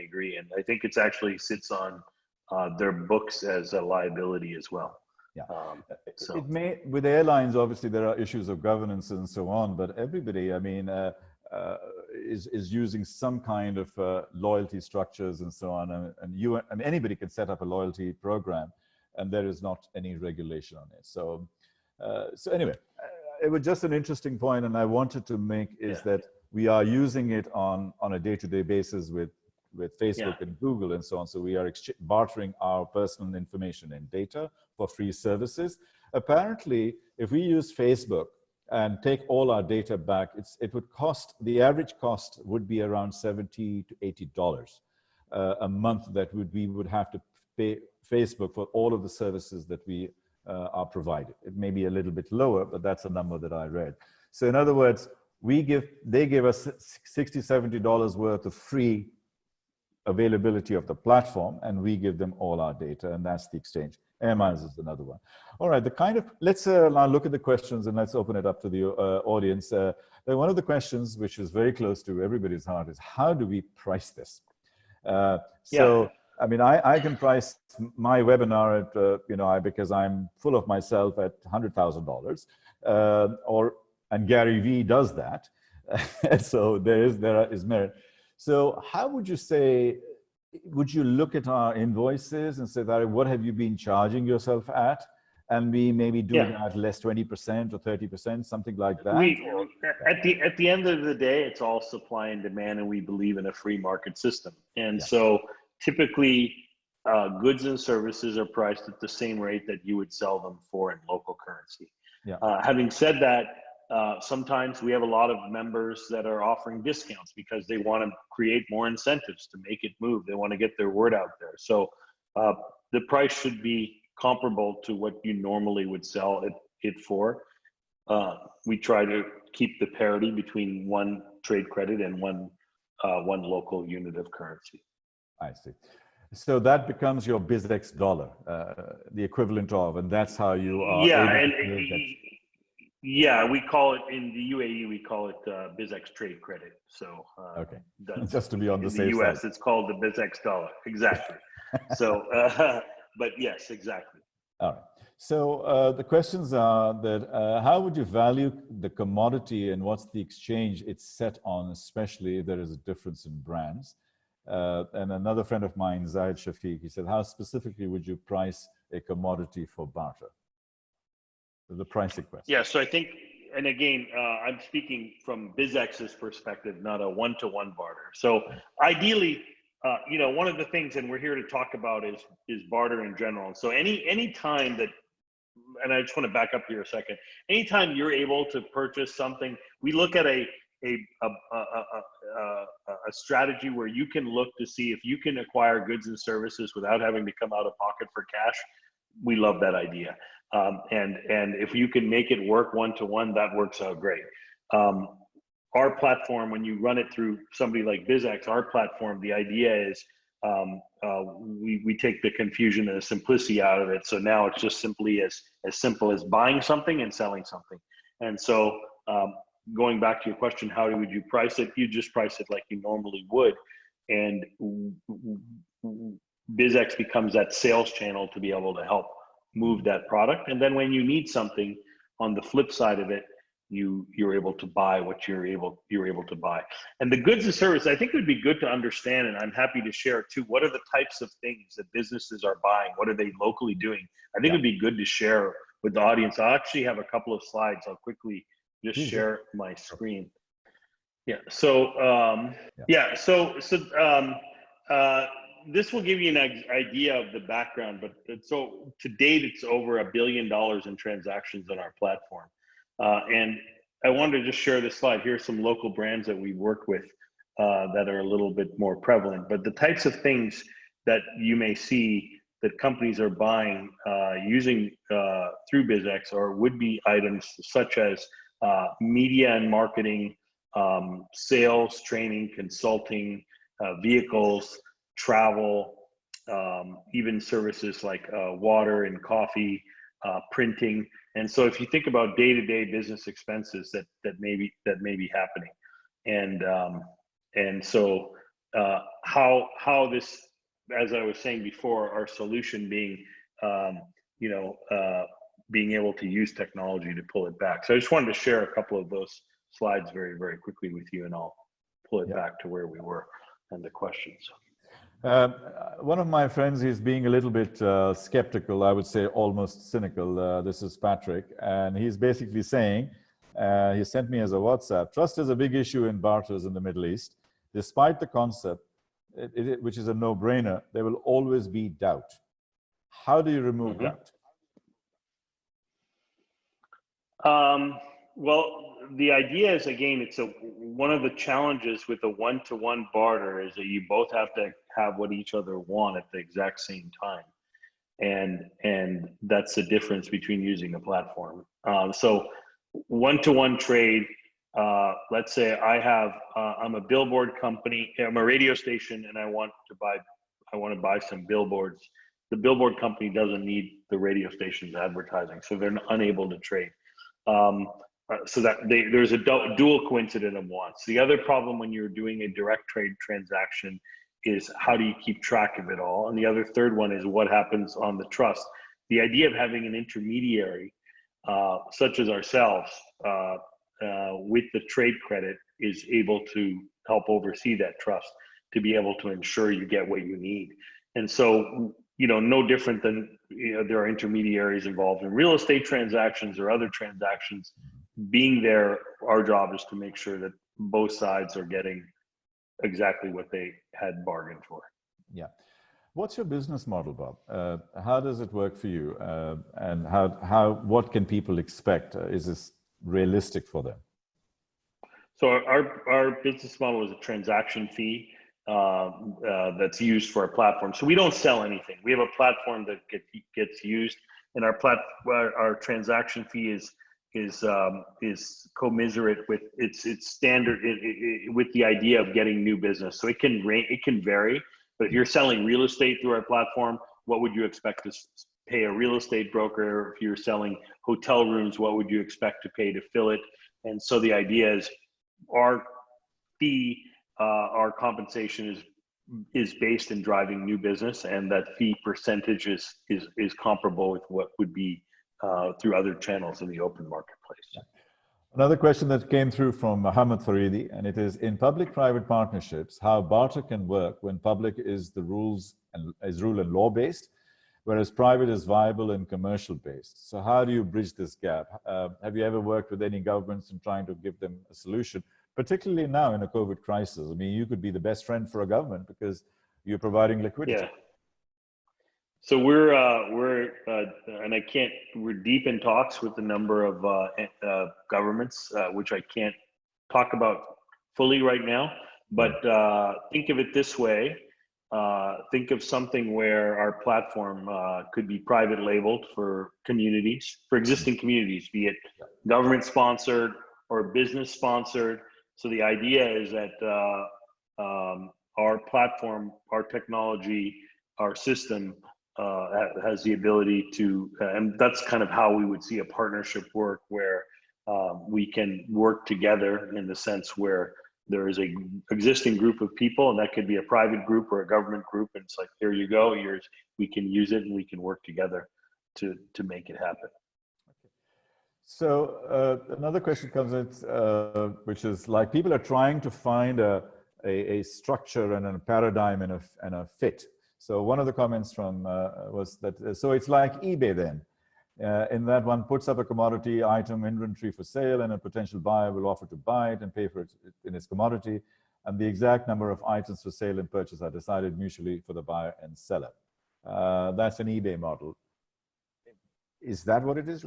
agree. And I think it's actually sits on their books as a liability as well. Yeah. So It may, with airlines, obviously there are issues of governance and so on, but everybody, I mean, is using some kind of loyalty structures and so on. And anybody can set up a loyalty program, and there is not any regulation on it. So, so anyway, it was just an interesting point, and I wanted to make is that we are using it on a day-to-day basis with Facebook and Google and so on. So we are bartering our personal information and data for free services. Apparently, if we use Facebook and take all our data back, it would cost, the average cost would be around $70 to $80 a month that we would have to pay Facebook for all of the services that we are provided. It may be a little bit lower, but that's a number that I read. So in other words, they give us $60, $70 worth of free availability of the platform, and we give them all our data, and that's the exchange. Air miles is another one. All right, let's now look at the questions, and let's open it up to the audience. One of the questions, which is very close to everybody's heart, is how do we price this? I mean, I can price my webinar at, because I'm full of myself, at $100,000, and Gary Vee does that. So there is merit. So how would you say, would you look at our invoices and say, that what have you been charging yourself at? And we maybe do that less 20% or 30%, something like that? At the end of the day, it's all supply and demand, and we believe in a free market system. And so typically goods and services are priced at the same rate that you would sell them for in local currency. Having said that, sometimes we have a lot of members that are offering discounts because they want to create more incentives to make it move. They want to get their word out there. So the price should be comparable to what you normally would sell it for. We try to keep the parity between one trade credit and one local unit of currency. I see. So that becomes your BizX dollar, the equivalent of, and that's how you are able to Yeah, we call it in the UAE, we call it BizX trade credit. So okay, just to be on the safe side. In the US, side. it's called the BizX dollar. Exactly. So, but yes, exactly. All right. So the questions are that how would you value the commodity, and what's the exchange it's set on, especially if there is a difference in brands? And another friend of mine, Zaid Shafiq, he said, how specifically would you price a commodity for barter? The pricing question. Yeah, so I think, and again, I'm speaking from BizX's perspective, not a one-to-one barter. So ideally, one of the things, and we're here to talk about, is barter in general. So any time that, and I just want to back up here a second. Anytime you're able to purchase something, we look at a strategy where you can look to see if you can acquire goods and services without having to come out of pocket for cash. We love that idea. And if you can make it work one-to-one, that works out great. Our platform, when you run it through somebody like BizX, our platform, the idea is we take the confusion and the simplicity out of it. So now it's just simply as simple as buying something and selling something. And so going back to your question, how would you price it? You just price it like you normally would. And BizX becomes that sales channel to be able to help move that product. And then when you need something, on the flip side of it, you're able to buy what you're able to buy. And the goods and services, I think it would be good to understand, and I'm happy to share too, what are the types of things that businesses are buying? What are they locally doing? I think it'd be good to share with the audience. I actually have a couple of slides. I'll quickly just share my screen. Yeah. So this will give you an idea of the background, but so to date, it's over $1 billion in transactions on our platform. And I wanted to just share this slide. Here's some local brands that we work with that are a little bit more prevalent, but the types of things that you may see that companies are buying using through BizX or would be items such as media and marketing, sales, training, consulting, vehicles, travel, even services like water and coffee, printing. And so if you think about day-to-day business expenses that may be happening, and so how this, as I was saying before, our solution being being able to use technology to pull it back. So I just wanted to share a couple of those slides very, very quickly with you, and I'll pull it back to where we were and the questions. One of my friends is being a little bit skeptical, I would say almost cynical. This is Patrick, and he's basically saying, he sent me as a WhatsApp, trust is a big issue in barters in the Middle East. Despite the concept, which is a no-brainer, there will always be doubt. How do you remove doubt? Well, the idea is, again, one of the challenges with a one-to-one barter is that you both have to have what each other want at the exact same time. And that's the difference between using a platform. So one-to-one trade, let's say I'm a billboard company, I'm a radio station, and I want to buy some billboards. The billboard company doesn't need the radio station's advertising, so they're unable to trade. So that there's a dual coincidence of wants. The other problem when you're doing a direct trade transaction is how do you keep track of it all? And the other third one is what happens on the trust. The idea of having an intermediary, such as ourselves, with the trade credit is able to help oversee that trust to be able to ensure you get what you need. And so, no different than, there are intermediaries involved in real estate transactions or other transactions. Being there, our job is to make sure that both sides are getting exactly what they had bargained for. Yeah. What's your business model, Bob? How does it work for you? And what can people expect? Is this realistic for them? So our business model is a transaction fee that's used for our platform. So we don't sell anything. We have a platform that gets used, and our transaction fee is commiserate with it's standard with the idea of getting new business. So it can vary. But if you're selling real estate through our platform, what would you expect to pay a real estate broker? If you're selling hotel rooms, what would you expect to pay to fill it? And so the idea is our fee, our compensation is based in driving new business, and that fee percentage is comparable with what would be through other channels in the open marketplace. Another question that came through from Mohammed Faridi, and it is, in public-private partnerships, how barter can work when public is rule and law based, whereas private is viable and commercial based. So how do you bridge this gap? Have you ever worked with any governments in trying to give them a solution, particularly now in a COVID crisis? I mean, you could be the best friend for a government because you're providing liquidity. Yeah. So we're deep in talks with a number of governments, which I can't talk about fully right now, but think of it this way. Think of something where our platform could be private labeled for communities, for existing communities, be it government sponsored or business sponsored. So the idea is that our platform, our technology, our system has the ability to, and that's kind of how we would see a partnership work, where we can work together in the sense where there is a existing group of people, and that could be a private group or a government group, and it's like, here you go, we can use it and we can work together to make it happen. So another question comes in, which is like, people are trying to find a structure and a paradigm and a fit. So one of the comments from was that, so it's like eBay then, in that one puts up a commodity item inventory for sale, and a potential buyer will offer to buy it and pay for it in its commodity, and the exact number of items for sale and purchase are decided mutually for the buyer and seller. That's an eBay model. Is that what it is?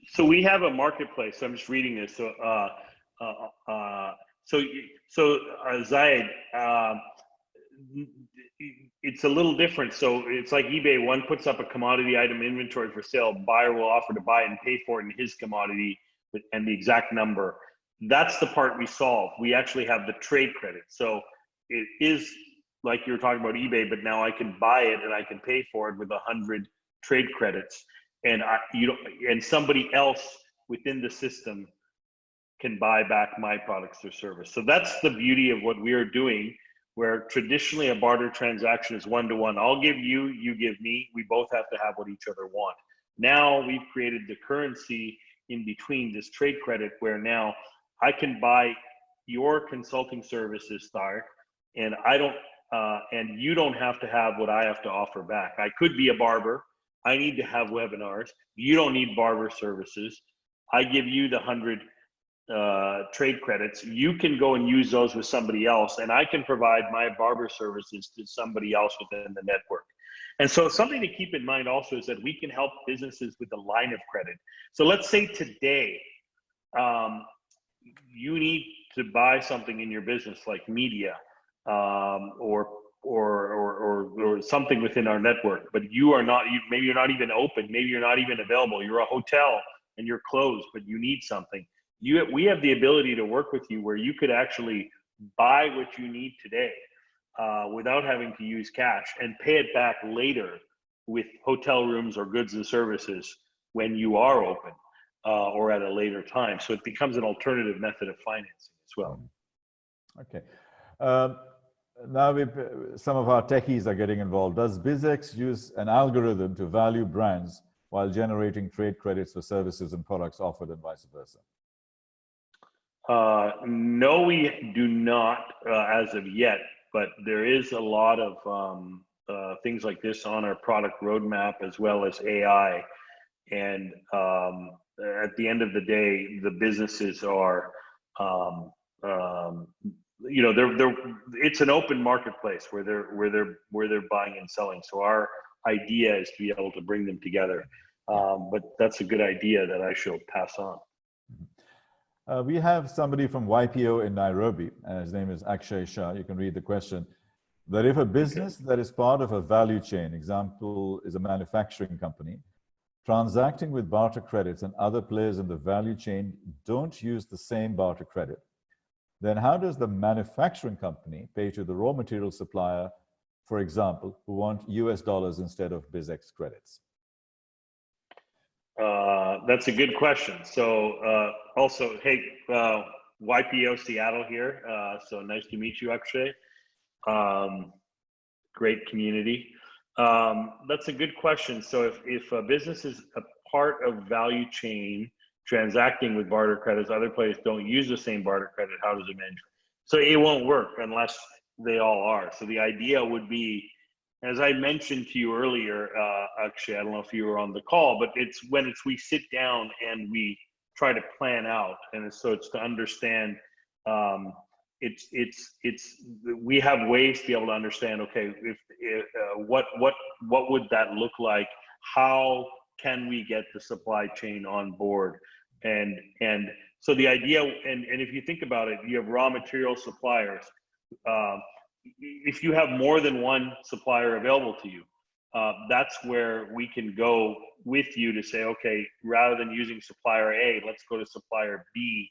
So we have a marketplace. I'm just reading this. So Zayed, it's a little different. So it's like eBay. One puts up a commodity item inventory for sale. Buyer will offer to buy it and pay for it in his commodity and the exact number. That's the part we solve. We actually have the trade credit. So it is like you were talking about eBay, but now I can buy it and I can pay for it with 100 trade credits, and and somebody else within the system can buy back my products or service. So that's the beauty of what we are doing. where traditionally a barter transaction is one-to-one. I'll give you, you give me. We both have to have what each other want. Now we've created the currency in between, this trade credit, where now I can buy your consulting services, Stark, and I don't, and you don't have to have what I have to offer back. I could be a barber. I need to have webinars. You don't need barber services. I give you the 100 trade credits. You can go and use those with somebody else, and I can provide my barber services to somebody else within the network. And so something to keep in mind also is that we can help businesses with a line of credit. So let's say today, you need to buy something in your business like media, or something within our network, but you are not, maybe you're not even open, maybe you're not even available. You're a hotel and you're closed, but you need something. We have the ability to work with you where you could actually buy what you need today, without having to use cash, and pay it back later with hotel rooms or goods and services when you are open, or at a later time. So it becomes an alternative method of financing as well. Okay. Now some of our techies are getting involved. Does BizX use an algorithm to value brands while generating trade credits for services and products offered, and vice versa? No, we do not as of yet, but there is a lot of things like this on our product roadmap, as well as AI. And at the end of the day, the businesses are, you know, it's an open marketplace where they're buying and selling. So our idea is to be able to bring them together. But that's a good idea that I shall pass on. We have somebody from YPO in Nairobi, and his name is Akshay Shah. You can read the question. That if a business that is part of a value chain, example is a manufacturing company, transacting with barter credits and other players in the value chain don't use the same barter credit, then how does the manufacturing company pay to the raw material supplier, for example, who want US dollars instead of BizX credits? That's a good question. So also, hey, YPO Seattle here. So nice to meet you, Akshay. Great community. That's a good question. So if a business is a part of value chain transacting with barter credits, other players don't use the same barter credit, how does it manage? So it won't work unless they all are. So the idea would be, as I mentioned to you earlier, Akshay, I don't know if you were on the call, but we sit down and we try to plan out. And so it's to understand, we have ways to be able to understand, okay, what would that look like? How can we get the supply chain on board? And so the idea, and if you think about it, you have raw material suppliers. If you have more than one supplier available to you, that's where we can go with you to say, okay, rather than using supplier A, let's go to supplier B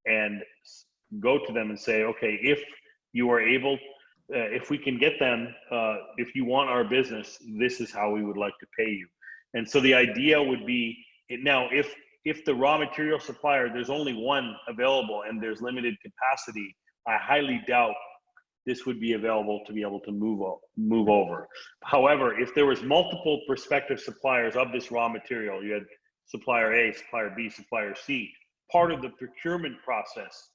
and go to them and say, okay, if you are able, if we can get them, if you want our business, this is how we would like to pay you. And so the idea would be, now if the raw material supplier, there's only one available and there's limited capacity, I highly doubt this would be available to be able to move over. However, if there was multiple prospective suppliers of this raw material, you had supplier A, supplier B, supplier C, part of the procurement process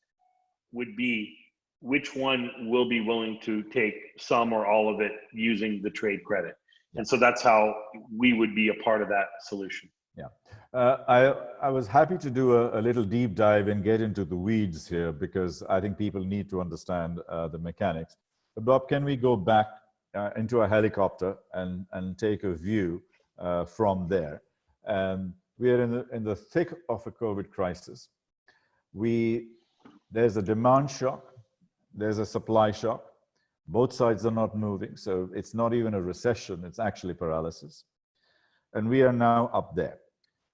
would be which one will be willing to take some or all of it using the trade credit. And so that's how we would be a part of that solution. Yeah, I was happy to do a little deep dive and get into the weeds here, because I think people need to understand the mechanics. But Bob, can we go back into a helicopter and take a view from there? We are in the thick of a COVID crisis. There's a demand shock, there's a supply shock. Both sides are not moving, so it's not even a recession, it's actually paralysis. And we are now up there.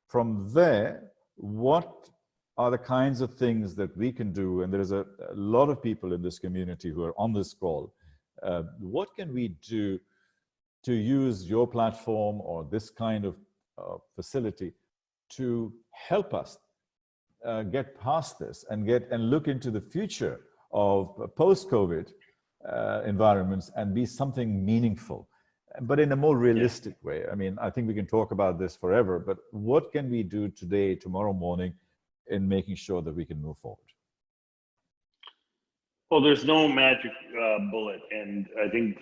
From there, what are the kinds of things that we can do? And there's a lot of people in this community who are on this call. What can we do to use your platform or this kind of facility to help us get past this and look into the future of post-COVID environments and be something meaningful, but in a more realistic way. I mean, I think we can talk about this forever, but what can we do today, tomorrow morning, in making sure that we can move forward? Well, there's no magic bullet, and I think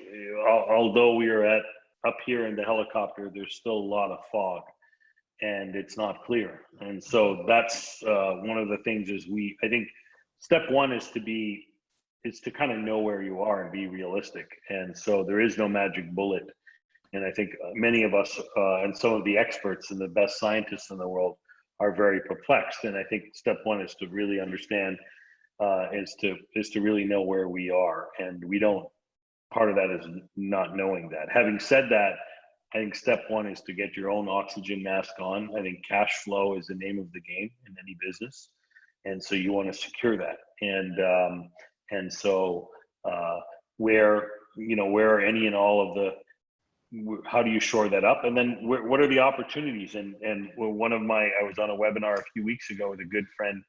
although we are up here in the helicopter, there's still a lot of fog, and it's not clear. And so that's one of the things is I think step one is to kind of know where you are and be realistic. And so there is no magic bullet. And I think many of us and some of the experts and the best scientists in the world are very perplexed. And I think step one is to really understand, is to really know where we are. And part of that is not knowing that. Having said that, I think step one is to get your own oxygen mask on. I think cash flow is the name of the game in any business. And so you want to secure that. And so where are any and all of how do you shore that up? And then what are the opportunities? And I was on a webinar a few weeks ago with a good friend,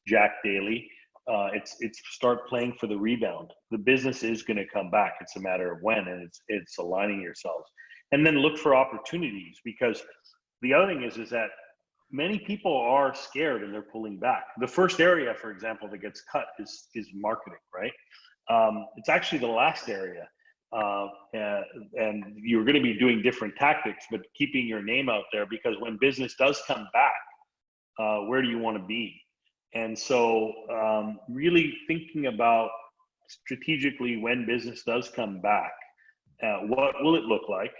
Jack Daly. It's start playing for the rebound. The business is going to come back. It's a matter of when, and it's aligning yourselves. And then look for opportunities, because the other thing is that many people are scared and they're pulling back. The first area, for example, that gets cut is marketing, right? It's actually the last area. And you're going to be doing different tactics, but keeping your name out there, because when business does come back, where do you want to be? And so really thinking about strategically when business does come back, what will it look like?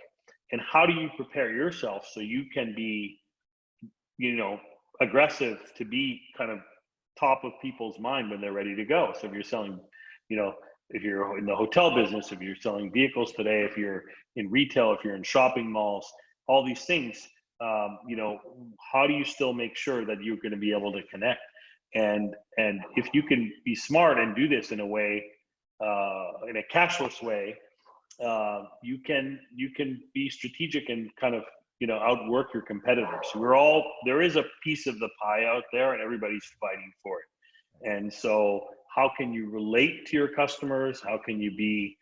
And how do you prepare yourself so you can be, aggressive to be kind of top of people's mind when they're ready to go? So if you're selling, if you're in the hotel business, if you're selling vehicles today, if you're in retail, if you're in shopping malls, all these things, how do you still make sure that you're going to be able to connect? And if you can be smart and do this in a way, in a cashless way, you can be strategic and kind of outwork your competitors. There is a piece of the pie out there, and everybody's fighting for it. And so how can you relate to your customers? How can you be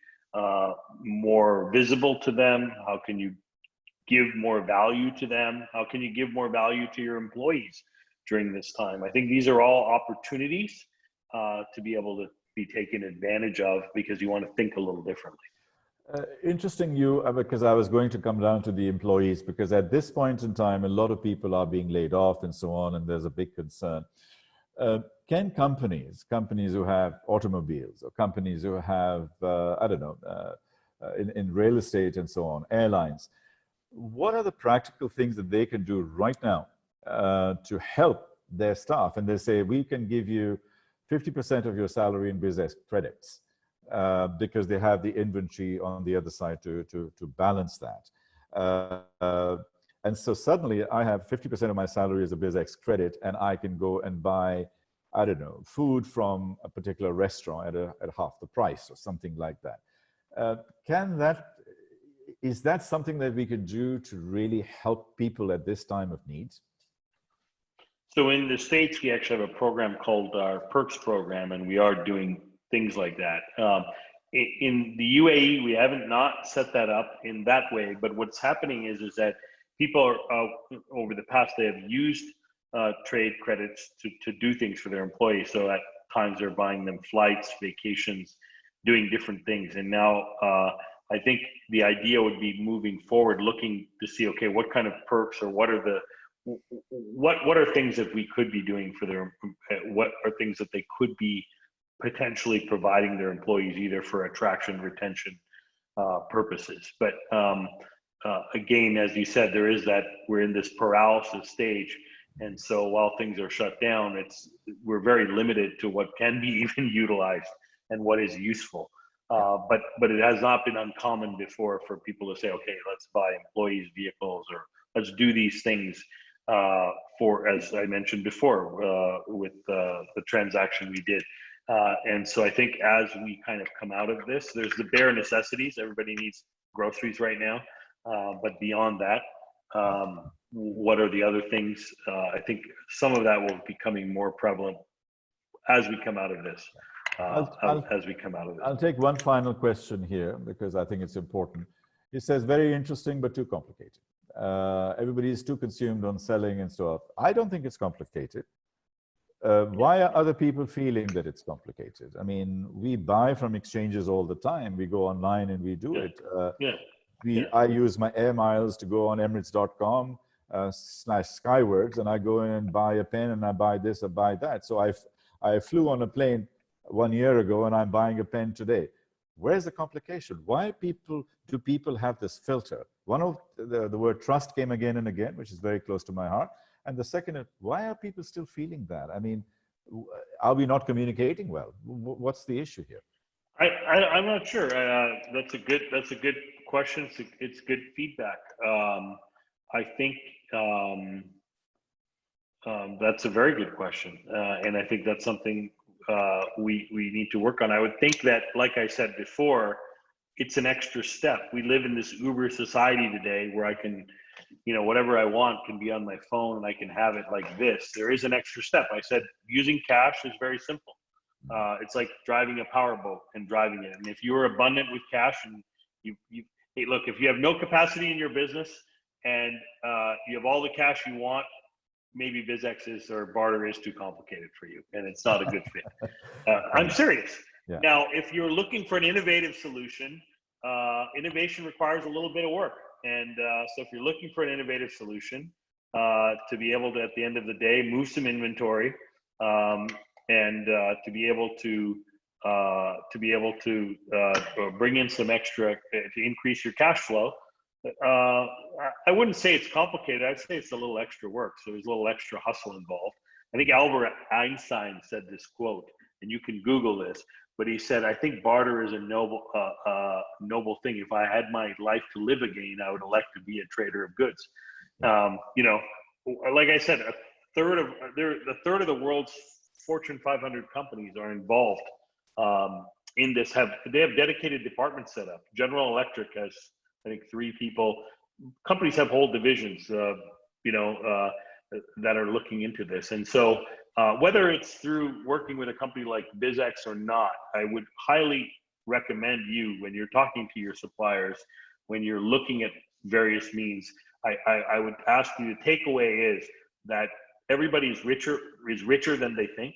more visible to them? How can you give more value to them? How can you give more value to your employees during this time? I think these are all opportunities to be able to be taken advantage of, because you want to think a little differently. Interesting because I was going to come down to the employees, because at this point in time, a lot of people are being laid off and so on, and there's a big concern. Can companies who have automobiles, or companies who have, in real estate and so on, airlines, what are the practical things that they can do right now to help their staff? And they say, we can give you 50% of your salary in BizX credits, because they have the inventory on the other side to balance that. And so suddenly I have 50% of my salary as a BizX credit, and I can go and buy, food from a particular restaurant at half the price or something like that. Is that something that we could do to really help people at this time of need? So in the States, we actually have a program called our Perks program, and we are doing things like that. In the UAE, we haven't not set that up in that way, but what's happening is that people are, over the past, they have used trade credits to do things for their employees. So at times they're buying them flights, vacations, doing different things. And now I think the idea would be moving forward, looking to see, okay, what kind of perks, or what are things that we could be doing for what are things that they could be potentially providing their employees, either for attraction, retention purposes. But again, as you said, we're in this paralysis stage. And so while things are shut down, we're very limited to what can be even utilized and what is useful. But it has not been uncommon before for people to say, okay, let's buy employees' vehicles, or let's do these things as I mentioned before, with the transaction we did. And so I think as we kind of come out of this, there's the bare necessities. Everybody needs groceries right now. But beyond that, what are the other things? I think some of that will be becoming more prevalent as we come out of this. as we come out of this. I'll take one final question here because I think it's important. He says, very interesting, but too complicated. Everybody is too consumed on selling and stuff. I don't think it's complicated. Why are other people feeling that it's complicated? I mean, we buy from exchanges all the time. We go online and we do it. I use my air miles to go on Emirates.com /Skywards, and I go in and buy a pen, and I buy this, I buy that. So I flew on a plane 1 year ago, and I'm buying a pen today. Where's the complication? Why do people have this filter? One of the word trust came again and again, which is very close to my heart. And the second is, why are people still feeling that? I mean, are we not communicating well? What's the issue here? I'm not sure. That's a good question. It's good feedback. I think that's a very good question, and I think that's something we need to work on. I would think that, like I said before, it's an extra step. We live in this Uber society today where I can, whatever I want can be on my phone and I can have it like this. There is an extra step. I said using cash is very simple. It's like driving a powerboat and driving it. And if you're abundant with cash and hey, look, if you have no capacity in your business and you have all the cash you want, maybe BizX or Barter is too complicated for you, and it's not a good fit. I'm serious. Yeah. Now, if you're looking for an innovative solution, innovation requires a little bit of work. And so if you're looking for an innovative solution to be able to, at the end of the day, move some inventory and to be able to bring in some extra to increase your cash flow, I wouldn't say it's complicated. I'd say it's a little extra work. So there's a little extra hustle involved. I think Albert Einstein said this quote, and you can Google this, but he said, I think barter is a noble thing. If I had my life to live again, I would elect to be a trader of goods. Like I said, a third of the world's Fortune 500 companies are involved in this. They have dedicated departments set up. General Electric has, I think, 3 people. Companies have whole divisions, that are looking into this. And so whether it's through working with a company like BizX or not, I would highly recommend you, when you're talking to your suppliers, when you're looking at various means, I would ask you, the takeaway is that everybody is richer than they think.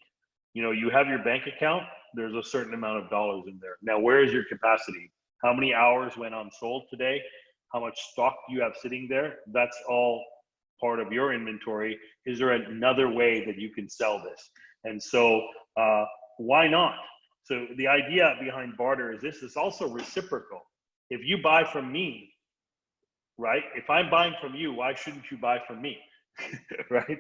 You have your bank account, there's a certain amount of dollars in there. Now, where is your capacity? How many hours went unsold today? How much stock do you have sitting there? That's all part of your inventory. Is there another way that you can sell this? And so why not? So the idea behind barter is this is also reciprocal. If you buy from me, right? If I'm buying from you, why shouldn't you buy from me? Right?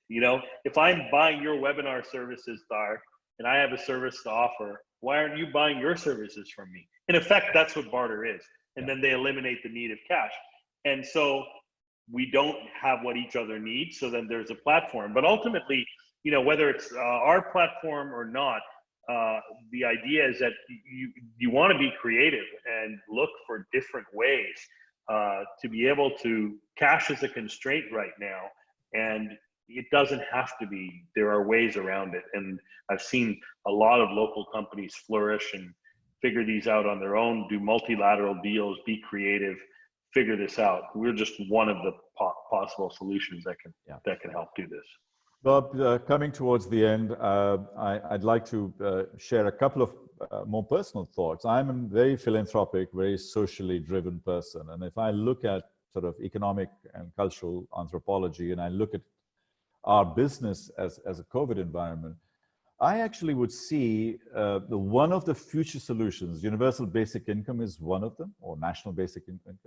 If I'm buying your webinar services, Dar, and I have a service to offer, why aren't you buying your services from me? In effect, that's what barter is. And then they eliminate the need of cash. And so we don't have what each other needs. So then there's a platform. But ultimately, whether it's our platform or not, the idea is that you want to be creative and look for different ways to be able to. Cash is a constraint right now, and it doesn't have to be. There are ways around it. And I've seen a lot of local companies flourish and figure these out on their own, do multilateral deals, be creative, figure this out. We're just one of the possible solutions that can help do this. Bob, coming towards the end, I'd like to share a couple of more personal thoughts. I'm a very philanthropic, very socially driven person. And if I look at sort of economic and cultural anthropology, and I look at our business as a COVID environment, I actually would see one of the future solutions. Universal basic income is one of them, or national basic income.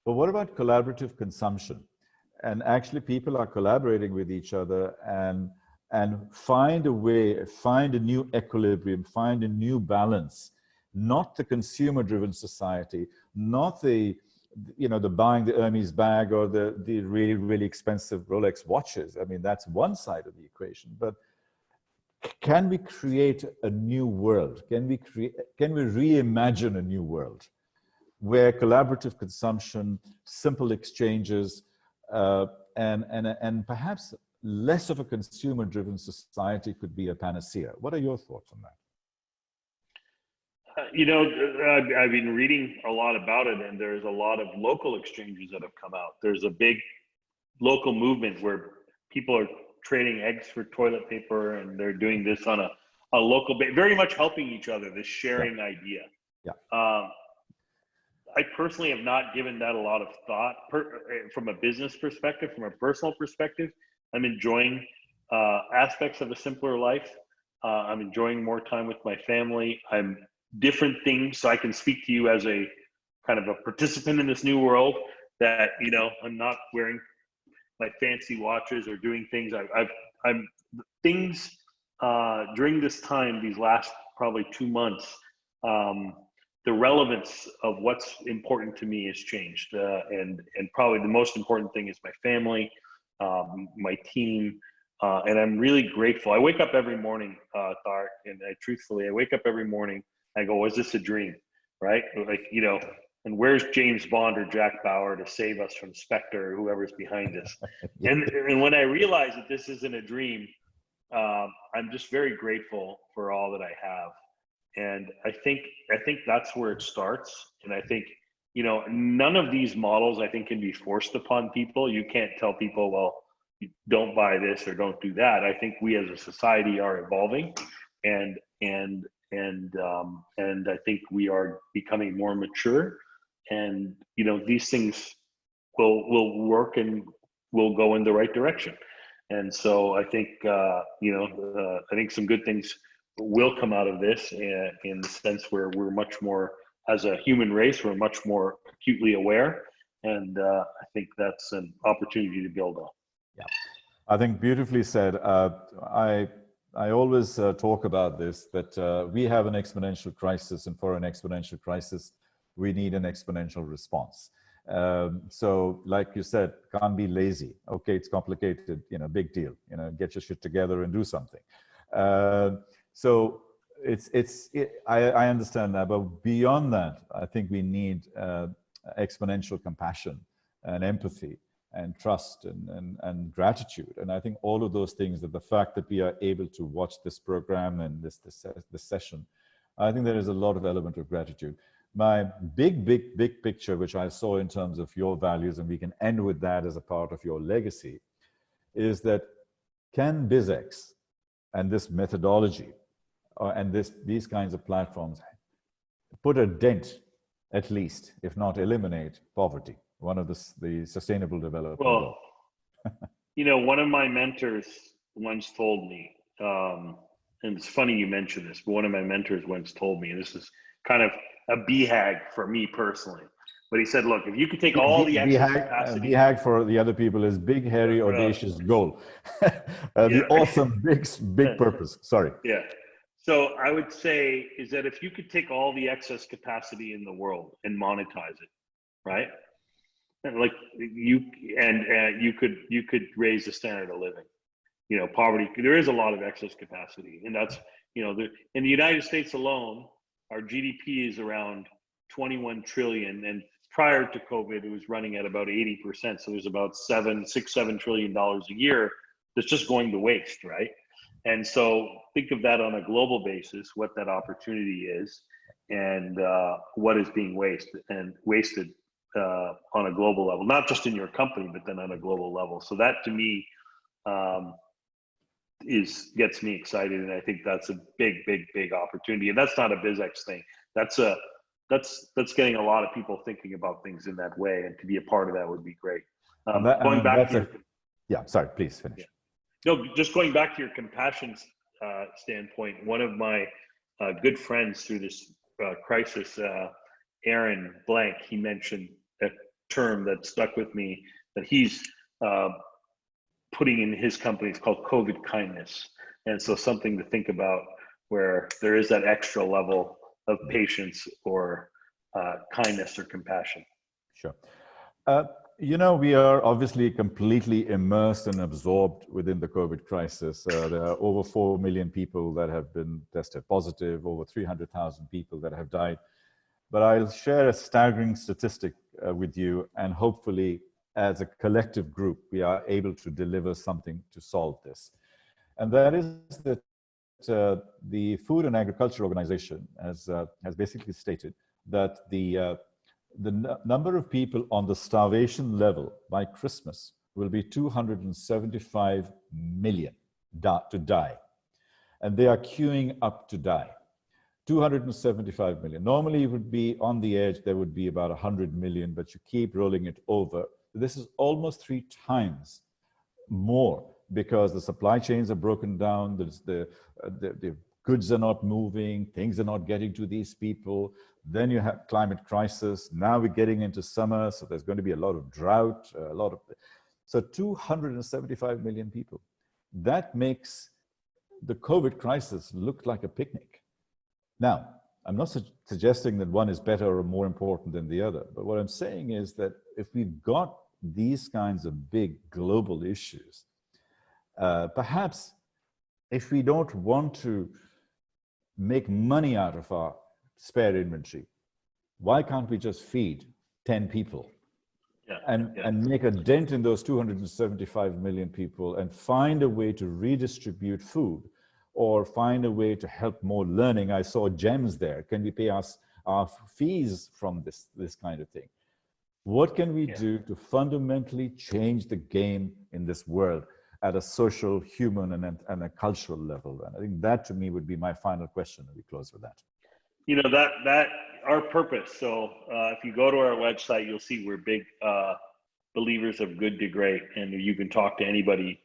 But what about collaborative consumption? And actually people are collaborating with each other and find a way, find a new equilibrium, find a new balance, not the consumer-driven society, not the buying the Hermes bag or the really, really expensive Rolex watches. I mean, that's one side of the equation. But can we create a new world? Can we reimagine a new world where collaborative consumption, simple exchanges, and perhaps less of a consumer-driven society could be a panacea? What are your thoughts on that? I've been reading a lot about it, and there's a lot of local exchanges that have come out. There's a big local movement where people are trading eggs for toilet paper, and they're doing this on a local base, very much helping each other, this sharing idea. Yeah. I personally have not given that a lot of thought from a business perspective. From a personal perspective, I'm enjoying aspects of a simpler life. I'm enjoying more time with my family. I'm different things, so I can speak to you as a kind of a participant in this new world that, I'm not wearing my fancy watches or doing things. I'm things during this time, these last probably 2 months, the relevance of what's important to me has changed. And probably the most important thing is my family, my team, and I'm really grateful. I wake up every morning, Thark, and truthfully, I wake up every morning, I go, was this a dream, right? Like, and where's James Bond or Jack Bauer to save us from Spectre or whoever's behind us? And when I realize that this isn't a dream, I'm just very grateful for all that I have. And I think that's where it starts. And I think, none of these models I think can be forced upon people. You can't tell people, well, don't buy this or don't do that. I think we as a society are evolving, and I think we are becoming more mature, and these things will work and will go in the right direction. And so I think I think some good things will come out of this, in the sense where we're much more, as a human race, we're much more acutely aware, and I think that's an opportunity to build on. Yeah, I think beautifully said. I always talk about this, that we have an exponential crisis, and for an exponential crisis, we need an exponential response. So like you said, can't be lazy. Okay, it's complicated, big deal, get your shit together and do something. So I understand that, but beyond that, I think we need exponential compassion and empathy and trust and gratitude. And I think all of those things, that the fact that we are able to watch this program and this session, I think there is a lot of element of gratitude. My big picture, which I saw in terms of your values, and we can end with that as a part of your legacy, is that can BizX and this methodology and these kinds of platforms put a dent, at least, if not eliminate, poverty, one of the sustainable development goals? One of my mentors once told me, and it's funny you mentioned this, but one of my mentors once told me, and this is kind of a BHAG for me personally, but he said, look, if you could take all the excess capacity. BHAG for the other people is big, hairy, audacious goal. The awesome, big purpose. Sorry. Yeah. So I would say is that if you could take all the excess capacity in the world and monetize it, right? And like you could raise the standard of living. Poverty, there is a lot of excess capacity, and that's, in the United States alone, our GDP is around 21 trillion, and prior to COVID, it was running at about 80%. So there's about $7 trillion a year that's just going to waste, right? And so think of that on a global basis, what that opportunity is, and what is being wasted on a global level, not just in your company, but then on a global level. So that to me gets me excited, and I think that's a big opportunity. And that's not a BizX thing. That's getting a lot of people thinking about things in that way, and to be a part of that would be great. Sorry, please finish. Yeah. No, just going back to your compassion standpoint, one of my good friends through this crisis, Aaron Blank, he mentioned a term that stuck with me that he's putting in his company. It's called COVID kindness. And so something to think about, where there is that extra level of patience or kindness or compassion. Sure. We are obviously completely immersed and absorbed within the COVID crisis. There are over 4 million people that have been tested positive, over 300,000 people that have died. But I'll share a staggering statistic with you, and hopefully as a collective group, we are able to deliver something to solve this. And that is that the Food and Agriculture Organization has basically stated that the number of people on the starvation level by Christmas will be 275 million to die. And they are queuing up to die. 275 million. Normally it would be on the edge, there would be about 100 million, but you keep rolling it over. This is almost 3 times more because the supply chains are broken down, the goods are not moving, things are not getting to these people. Then you have climate crisis. Now we're getting into summer, so there's going to be a lot of drought, so 275 million people. That makes the COVID crisis look like a picnic. Now, I'm not suggesting that one is better or more important than the other, but what I'm saying is that if we've got these kinds of big global issues, perhaps if we don't want to make money out of our spare inventory, why can't we just feed 10 people and make a dent in those 275 million people and find a way to redistribute food or find a way to help more learning? I saw GEMS there. Can we pay our fees from this kind of thing? What can we do to fundamentally change the game in this world at a social, human, and a cultural level? And I think that, to me, would be my final question, and we close with that. You know, that our purpose. So if you go to our website, you'll see we're big believers of good to great, and you can talk to anybody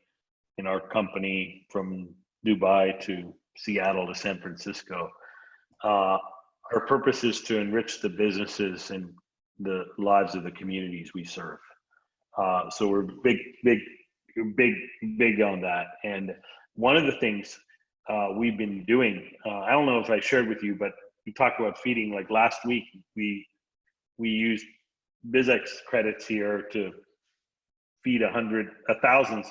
in our company from Dubai to Seattle to San Francisco. Our purpose is to enrich the businesses and the lives of the communities we serve. So we're big on that. And one of the things we've been doing, I don't know if I shared with you, but we talked about feeding. Like last week, we used BizX credits here to feed 1,000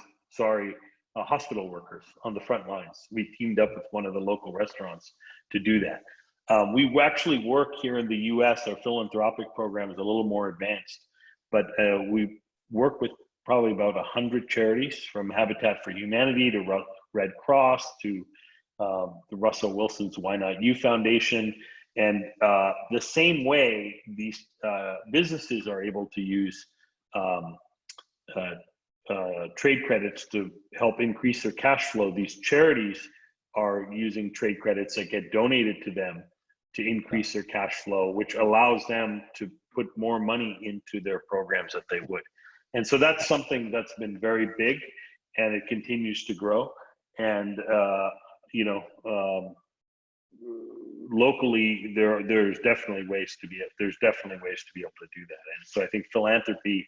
hospital workers on the front lines. We teamed up with one of the local restaurants to do that. We actually work here in the US. Our philanthropic program is a little more advanced, but we work with probably about 100 charities, from Habitat for Humanity to Red Cross to the Russell Wilson's Why Not You Foundation. And the same way these businesses are able to use trade credits to help increase their cash flow, these charities are using trade credits that get donated to them to increase their cash flow, which allows them to put more money into their programs that they would. And so that's something that's been very big, and it continues to grow. And locally, there's definitely ways to be able to do that. And so I think philanthropy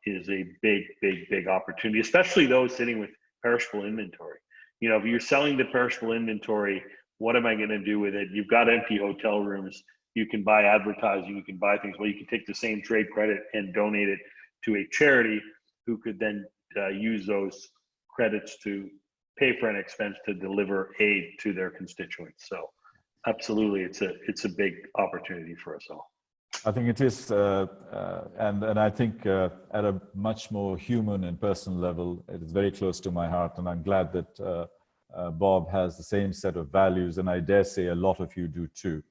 is a big opportunity, especially those sitting with perishable inventory. You know, if you're selling the perishable inventory, what am I going to do with it? You've got empty hotel rooms. You can buy advertising. You can buy things. Well, you can take the same trade credit and donate it to a charity who could then use those credits to pay for an expense to deliver aid to their constituents. So absolutely, it's a big opportunity for us all. I think it is, and I think at a much more human and personal level, it is very close to my heart, and I'm glad that Bob has the same set of values, and I dare say a lot of you do too.